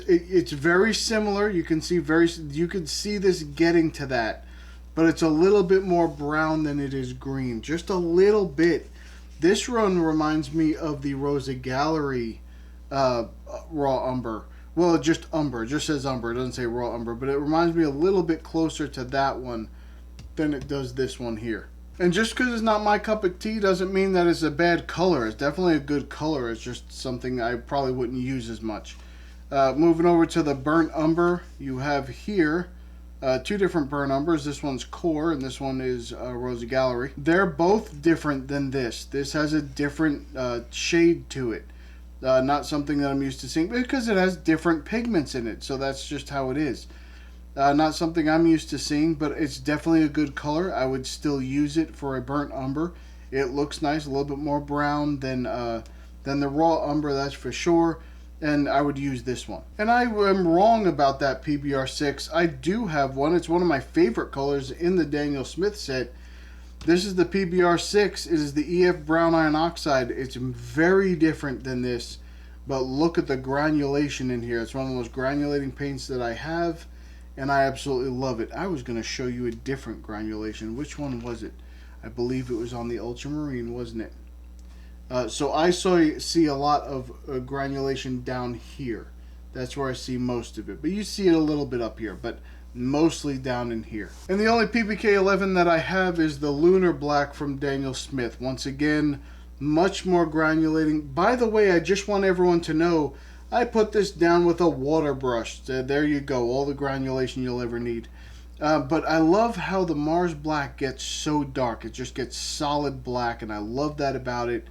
very similar. You can see this getting to that, but it's a little bit more brown than it is green, just a little bit. This one reminds me of the Rosa Gallery raw umber. Well, it just says umber. It doesn't say raw umber, but it reminds me a little bit closer to that one than it does this one here. And just because it's not my cup of tea doesn't mean that it's a bad color. It's definitely a good color. It's just something I probably wouldn't use as much. Moving over to the burnt umber, you have here two different burnt umbers. This one's core and this one is Rosa Gallery. They're both different than this. This has a different shade to it. Not something that I'm used to seeing because it has different pigments in it. So that's just how it is. Not something I'm used to seeing, but it's definitely a good color. I would still use it for a burnt umber. It looks nice, a little bit more brown than the raw umber, that's for sure. And I would use this one. And I am wrong about that PBR6. I do have one. It's one of my favorite colors in the Daniel Smith set. This is the PBR6. It is the EF Brown Iron Oxide. It's very different than this, but look at the granulation in here. It's one of the most granulating paints that I have, and I absolutely love it. I was going to show you a different granulation. Which one was it? I believe it was on the Ultramarine, wasn't it? So I see a lot of granulation down here. That's where I see most of it. But you see it a little bit up here, but mostly down in here. And the only PBK11 that I have is the Lunar Black from Daniel Smith. Once again, much more granulating. By the way, I just want everyone to know, I put this down with a water brush. There you go, all the granulation you'll ever need. But I love how the Mars Black gets so dark. It just gets solid black, and I love that about it.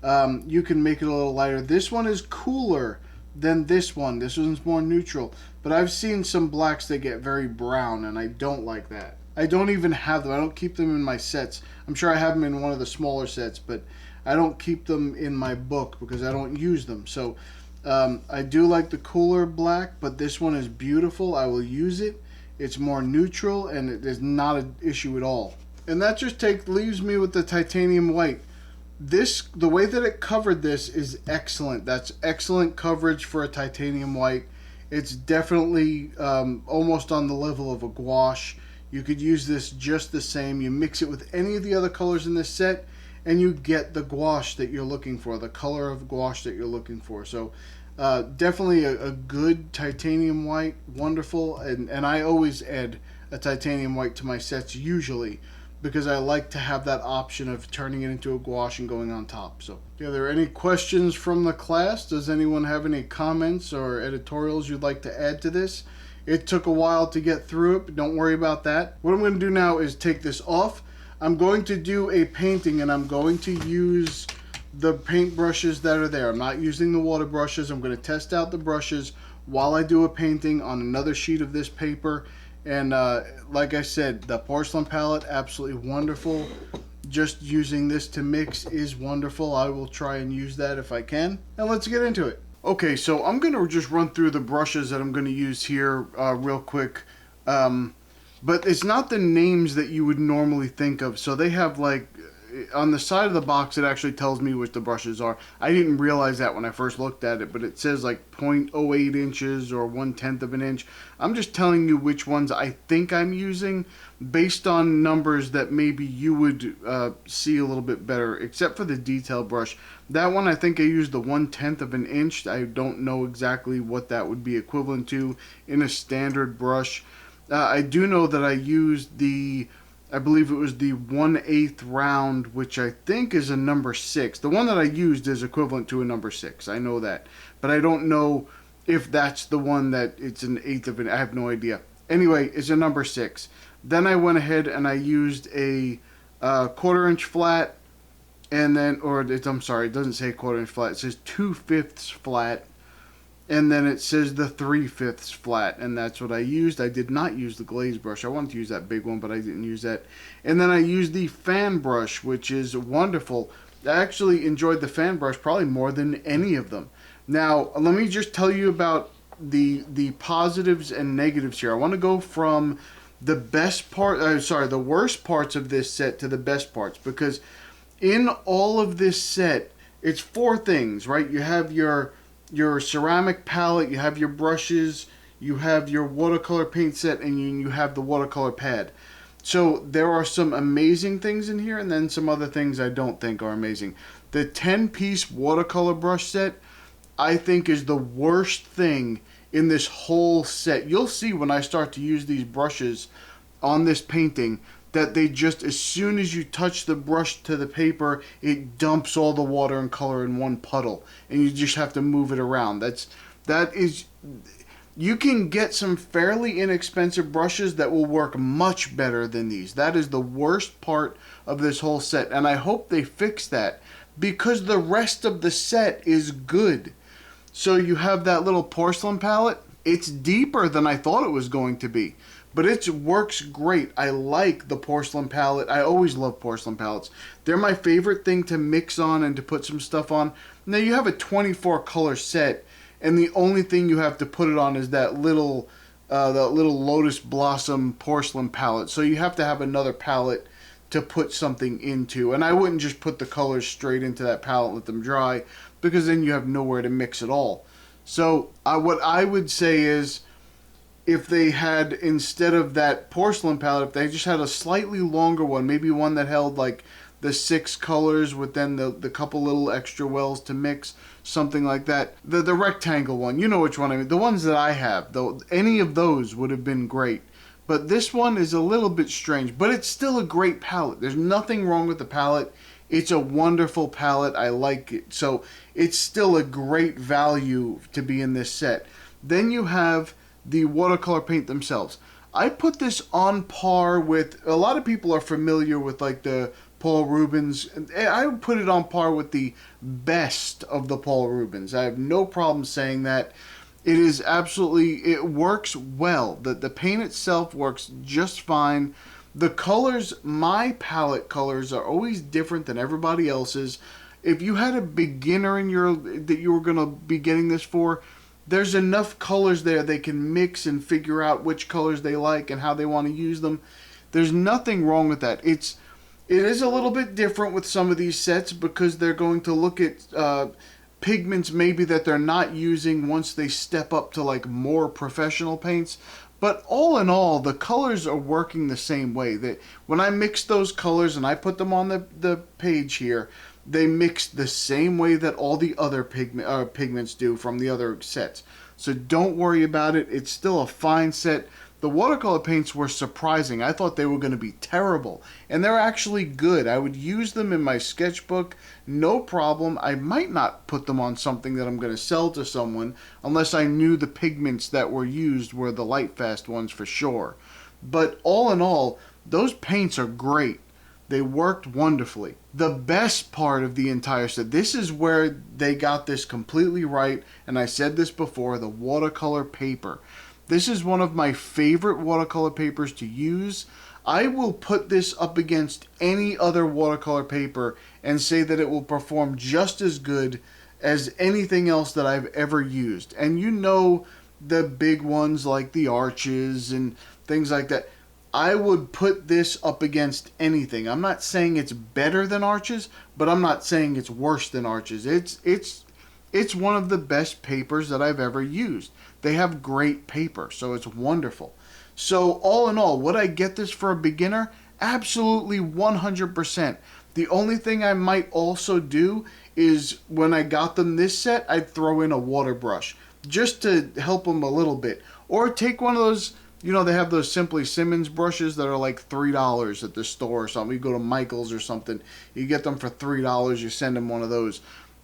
You can make it a little lighter. This one is cooler than this one. This one's more neutral. But I've seen some blacks that get very brown, and I don't like that. I don't even have them. I don't keep them in my sets. I'm sure I have them in one of the smaller sets, but I don't keep them in my book because I don't use them. So I do like the cooler black, but this one is beautiful. I will use it. It's more neutral, and it is not an issue at all. And that just leaves me with the titanium white. The way that it covered this is excellent. That's excellent coverage for a titanium white. It's definitely almost on the level of a gouache. You could use this just the same. You mix it with any of the other colors in this set, and you get the gouache that you're looking for, the color of gouache that you're looking for. So definitely a good titanium white, wonderful. And I always add a titanium white to my sets usually, because I like to have that option of turning it into a gouache and going on top. So, are there any questions from the class? Does anyone have any comments or editorials you'd like to add to this? It took a while to get through it, but don't worry about that. What I'm going to do now is take this off. I'm going to do a painting and I'm going to use the paint brushes that are there. I'm not using the water brushes. I'm going to test out the brushes while I do a painting on another sheet of this paper. And like I said, the porcelain palette, absolutely wonderful. Just using this to mix is wonderful. I will try and use that if I can. And let's get into it. Okay, so I'm going to just run through the brushes that I'm going to use here real quick. But it's not the names that you would normally think of. So they have like, on the side of the box, it actually tells me which the brushes are. I didn't realize that when I first looked at it, but it says like 0.08 inches or 1/10 of an inch. I'm just telling you which ones I think I'm using based on numbers that maybe you would see a little bit better, except for the detail brush. That one, I think I used the 1/10 of an inch. I don't know exactly what that would be equivalent to in a standard brush. I do know that I used the, I believe it was the 1/8 round, which I think is a number 6. The one that I used is equivalent to a number 6. I know that. But I don't know if that's the one that it's an 1/8 of an, I have no idea. Anyway, it's a number 6. Then I went ahead and I used a 1/4 inch flat, and then, or it's, I'm sorry, it doesn't say 1/4 inch flat. It says 2/5 flat. And then it says the 3/5 flat, and that's what I used. I did not use the glaze brush. I wanted to use that big one, but I didn't use that. And then I used the fan brush, which is wonderful. I actually enjoyed the fan brush probably more than any of them. Now, let me just tell you about the positives and negatives here. I want to go from the best part, the worst parts of this set to the best parts, because in all of this set, it's 4 things, right? You have your ceramic palette, you have your brushes, you have your watercolor paint set, and you have the watercolor pad. So there are some amazing things in here, and then some other things I don't think are amazing. The 10-piece watercolor brush set, I think, is the worst thing in this whole set. You'll see when I start to use these brushes on this painting that they just, as soon as you touch the brush to the paper, it dumps all the water and color in one puddle, and you just have to move it around. That is, you can get some fairly inexpensive brushes that will work much better than these. That is the worst part of this whole set, and I hope they fix that, because the rest of the set is good. So you have that little porcelain palette. It's deeper than I thought it was going to be, but it works great. I like the porcelain palette. I always love porcelain palettes. They're my favorite thing to mix on and to put some stuff on. Now you have a 24 color set, and the only thing you have to put it on is that little lotus blossom porcelain palette. So you have to have another palette to put something into. And I wouldn't just put the colors straight into that palette and let them dry, because then you have nowhere to mix it all. So what I would say is, if they had, instead of that porcelain palette, if they just had a slightly longer one, maybe one that held like the 6 colors with then the couple little extra wells to mix, something like that. The rectangle one, you know which one I mean. The ones that I have, though, any of those would have been great. But this one is a little bit strange, but it's still a great palette. There's nothing wrong with the palette. It's a wonderful palette. I like it. So it's still a great value to be in this set. Then you have the watercolor paint themselves. I put this on par with, a lot of people are familiar with like the Paul Rubens. I would put it on par with the best of the Paul Rubens. I have no problem saying that. It is absolutely, it works well. The paint itself works just fine. The colors, my palette colors are always different than everybody else's. If you had a beginner in that you were going to be getting this for, there's enough colors there they can mix and figure out which colors they like and how they want to use them. There's nothing wrong with that. It is a little bit different with some of these sets, because they're going to look at pigments maybe that they're not using once they step up to like more professional paints. But all in all, the colors are working the same way. That when I mix those colors and I put them on the page here, they mix the same way that all the other pigments do from the other sets. So don't worry about it. It's still a fine set. The watercolor paints were surprising. I thought they were going to be terrible, and they're actually good. I would use them in my sketchbook, no problem. I might not put them on something that I'm going to sell to someone unless I knew the pigments that were used were the light fast ones for sure. But all in all, those paints are great. They worked wonderfully. The best part of the entire set, this is where they got this completely right, and I said this before, the watercolor paper. This is one of my favorite watercolor papers to use. I will put this up against any other watercolor paper and say that it will perform just as good as anything else that I've ever used. And you know the big ones like the Arches and things like that. I would put this up against anything. I'm not saying it's better than Arches, but I'm not saying it's worse than Arches. It's one of the best papers that I've ever used. They have great paper, so it's wonderful. So all in all, would I get this for a beginner? Absolutely 100%. The only thing I might also do is when I got them this set, I'd throw in a water brush just to help them a little bit. Or take one of those, you know, they have those Simply Simmons brushes that are like $3 at the store or something. You go to Michael's or something, you get them for $3, you send them one of those.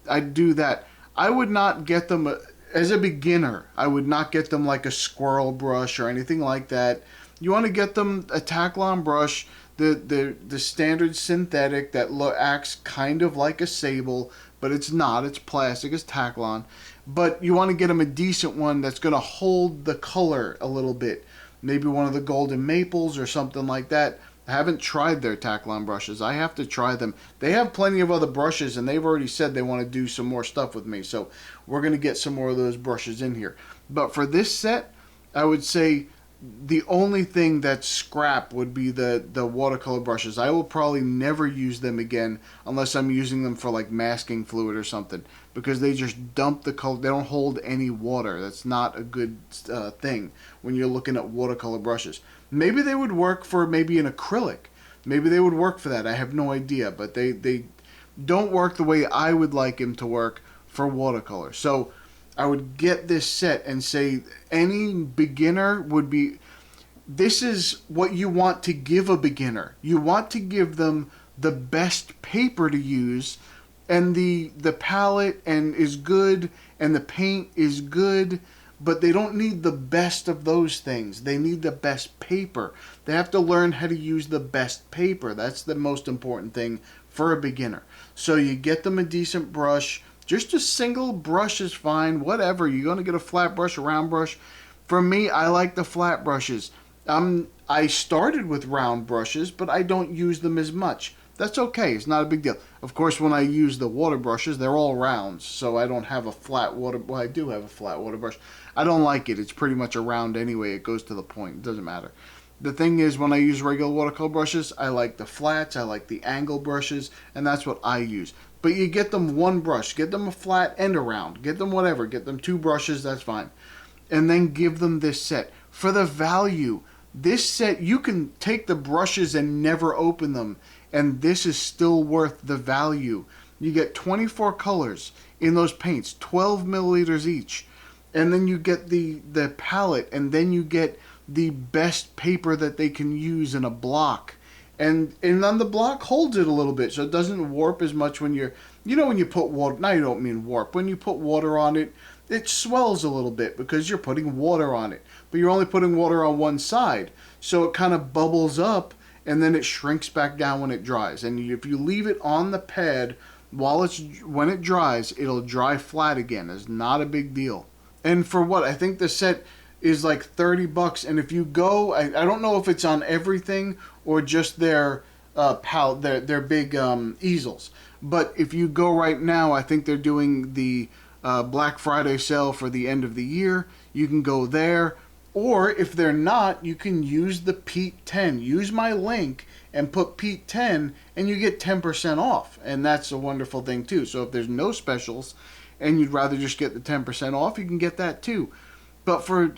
I'd do that. I would not get them, as a beginner, I would not get them like a squirrel brush or anything like that. You want to get them a Taklon brush, the standard synthetic that acts kind of like a sable, but it's not. It's plastic. It's Taklon. But you want to get them a decent one that's going to hold the color a little bit. Maybe one of the Golden Maples or something like that. I haven't tried their Taklon brushes. I have to try them. They have plenty of other brushes, and they've already said they want to do some more stuff with me. So we're going to get some more of those brushes in here. But for this set, I would say the only thing that's scrap would be the watercolor brushes. I will probably never use them again unless I'm using them for like masking fluid or something, because they just dump the color. They don't hold any water. That's not a good thing when you're looking at watercolor brushes. Maybe they would work for maybe an acrylic. Maybe they would work for that. I have no idea, but they don't work the way I would like them to work for watercolor. So I would get this set and say any beginner would be, this is what you want to give a beginner. You want to give them the best paper to use, and the palette and is good and the paint is good, but they don't need the best of those things. They need the best paper. They have to learn how to use the best paper. That's the most important thing for a beginner. So you get them a decent brush. Just a single brush is fine, whatever. You're going to get a flat brush, a round brush. For me, I like the flat brushes. I started with round brushes, but I don't use them as much. That's okay. It's not a big deal. Of course, when I use the water brushes, they're all rounds, so I don't have a flat water... Well, I do have a flat water brush. I don't like it. It's pretty much a round anyway. It goes to the point. It doesn't matter. The thing is, when I use regular watercolor brushes, I like the flats, I like the angle brushes, and that's what I use. But you get them one brush. Get them a flat and a round. Get them whatever. Get them two brushes, that's fine. And then give them this set. For the value, this set, you can take the brushes and never open them, and this is still worth the value. You get 24 colors in those paints, 12 milliliters each. And then you get the palette, and then you get the best paper that they can use in a block. And on the block holds it a little bit, so it doesn't warp as much when you're, you know, when you put water, now you don't mean warp, when you put water on it, it swells a little bit because you're putting water on it. But you're only putting water on one side, so it kind of bubbles up, and then it shrinks back down when it dries. And if you leave it on the pad when it dries, it'll dry flat again. It's not a big deal. And for what, I think the set is like $30, and if you go, I don't know if it's on everything or just their their big easels, but if you go right now, I think they're doing the Black Friday sale for the end of the year. You can go there, or if they're not, you can use the Pete 10. Use my link and put Pete 10, and you get 10% off, and that's a wonderful thing too. So if there's no specials and you'd rather just get the 10% off, you can get that too. But for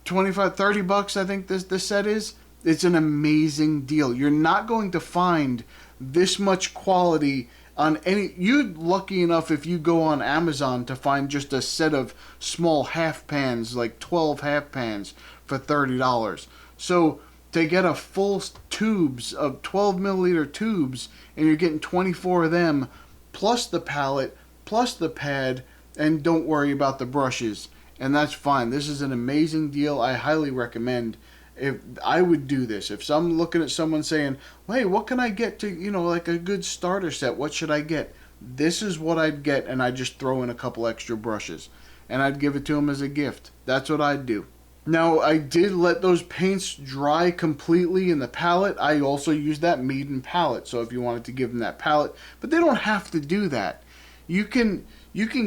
$25-$30, I think this set is, it's an amazing deal. You're not going to find this much quality on any... You're lucky enough if you go on Amazon to find just a set of small half pans, like 12 half pans for $30. So to get a full tubes of 12 milliliter tubes, and you're getting 24 of them, plus the palette, plus the pad, and don't worry about the brushes. And that's fine. This is an amazing deal. I highly recommend. If I would do this, if I'm looking at someone saying, hey, what can I get to, like a good starter set, what should I get? This is what I'd get, and I'd just throw in a couple extra brushes, and I'd give it to them as a gift. That's what I'd do. Now, I did let those paints dry completely in the palette. I also used that Meeden palette, so if you wanted to give them that palette, but they don't have to do that. You can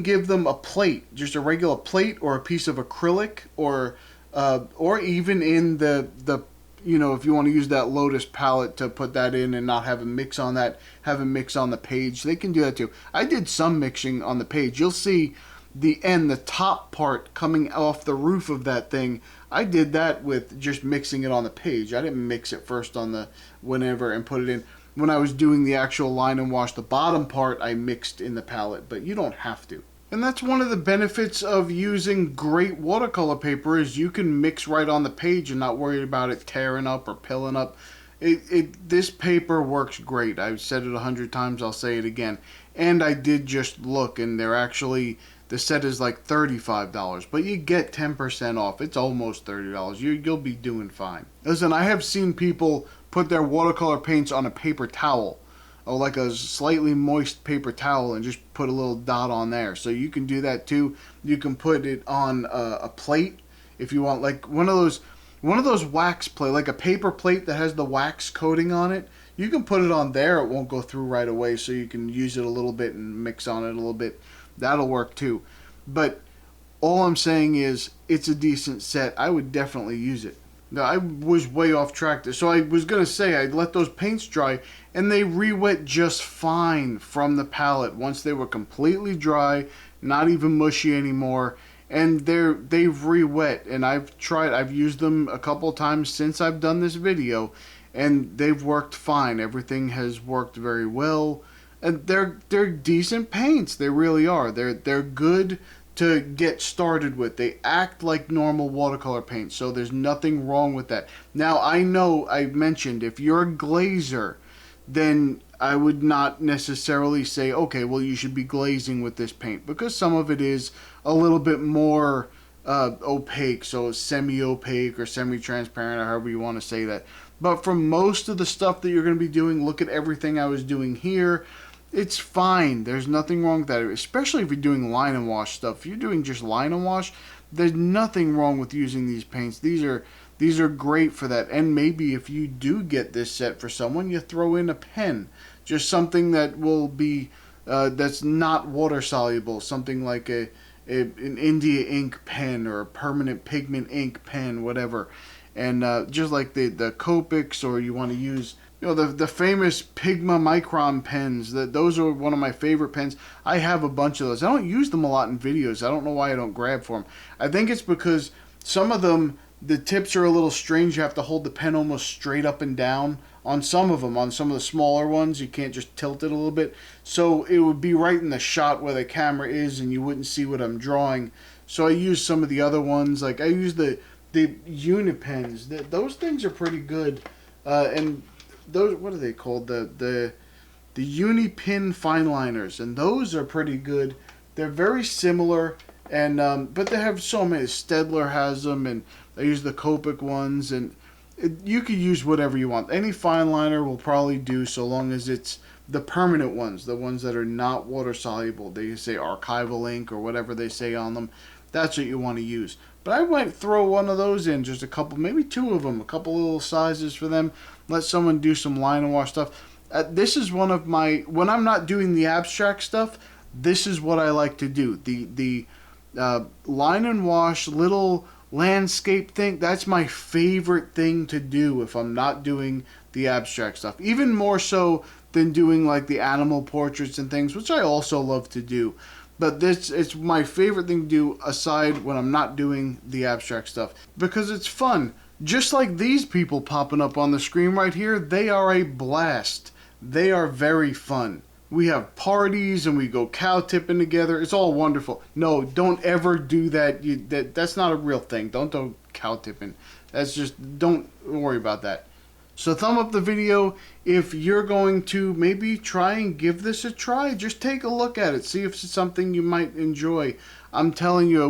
give them a plate, just a regular plate or a piece of acrylic, or even in the if you want to use that Lotus palette to put that in and not have a mix on that, have a mix on the page, they can do that too. I did some mixing on the page. You'll see the top part coming off the roof of that thing. I did that with just mixing it on the page. I didn't mix it first on the whenever and put it in. When I was doing the actual line and wash, the bottom part I mixed in the palette, but you don't have to. And that's one of the benefits of using great watercolor paper, is you can mix right on the page and not worry about it tearing up or pilling up. This paper works great. I've said it 100 times, I'll say it again. And I did just look, and they're actually, the set is like $35, but you get 10% off. It's almost $30. You'll be doing fine. Listen, I have seen people put their watercolor paints on a paper towel, or like a slightly moist paper towel, and just put a little dot on there. So you can do that too. You can put it on a plate if you want, like one of those wax plate, like a paper plate that has the wax coating on it. You can put it on there. It won't go through right away, so you can use it a little bit and mix on it a little bit. That'll work too. But all I'm saying is, it's a decent set. I would definitely use it. Now, I was way off track there. So I was going to say, I'd let those paints dry, and they re-wet just fine from the palette once they were completely dry, not even mushy anymore. And they've re-wet, and I've used them a couple times since I've done this video, and they've worked fine. Everything has worked very well. And they're decent paints. They really are. They're good to get started with. They act like normal watercolor paint, so there's nothing wrong with that. Now, I know I mentioned if you're a glazer, then I would not necessarily say, okay, well, you should be glazing with this paint, because some of it is a little bit more opaque, so semi-opaque or semi-transparent, or however you want to say that. But for most of the stuff that you're going to be doing, look at everything I was doing here. It's fine. There's nothing wrong with that, especially if you're doing line and wash stuff. If you're doing just line and wash, there's nothing wrong with using these paints. These are great for that. And maybe if you do get this set for someone, you throw in a pen, just something that will be that's not water soluble, something like an India ink pen or a permanent pigment ink pen, whatever. And just like the Copics, or you want to use the famous Pigma Micron pens. Those are one of my favorite pens. I have a bunch of those. I don't use them a lot in videos. I don't know why I don't grab for them. I think it's because some of them, the tips are a little strange. You have to hold the pen almost straight up and down on some of them. On some of the smaller ones, you can't just tilt it a little bit. So it would be right in the shot where the camera is, and you wouldn't see what I'm drawing. So I use some of the other ones. Like I use the Unipens. Those things are pretty good. And those, what are they called? The Unipin fine liners, and those are pretty good. They're very similar, and but they have so many. Stedler has them, and I use the Copic ones, and you could use whatever you want. Any fine liner will probably do, so long as it's the permanent ones, the ones that are not water soluble. They say archival ink or whatever they say on them. That's what you want to use. But I might throw one of those in, just a couple, maybe two of them, a couple little sizes for them. Let someone do some line and wash stuff. This is one of my, when I'm not doing the abstract stuff, this is what I like to do. The line and wash little landscape thing, that's my favorite thing to do if I'm not doing the abstract stuff. Even more so than doing like the animal portraits and things, which I also love to do. But it's my favorite thing to do aside when I'm not doing the abstract stuff, because it's fun. Just like these people popping up on the screen right here, they are a blast. They are very fun. We have parties and we go cow tipping together. It's all wonderful. No, don't ever do that. That's not a real thing. Don't do cow tipping. That's just, don't worry about that. So thumb up the video if you're going to maybe try and give this a try. Just take a look at it. See if it's something you might enjoy. I'm telling you,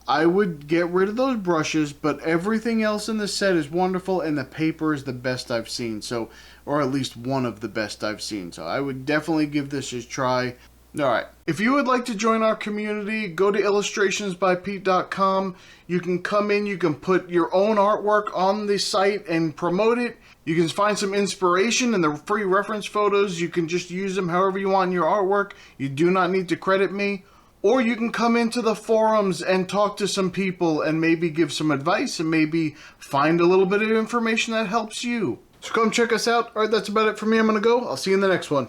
I would get rid of those brushes, but everything else in the set is wonderful, and the paper is the best I've seen, so, or at least one of the best I've seen. So I would definitely give this a try. Alright, if you would like to join our community, go to illustrationsbypete.com. You can come in, you can put your own artwork on the site and promote it. You can find some inspiration in the free reference photos. You can just use them however you want in your artwork. You do not need to credit me. Or you can come into the forums and talk to some people and maybe give some advice and maybe find a little bit of information that helps you. So come check us out. Alright, that's about it for me. I'm going to go. I'll see you in the next one.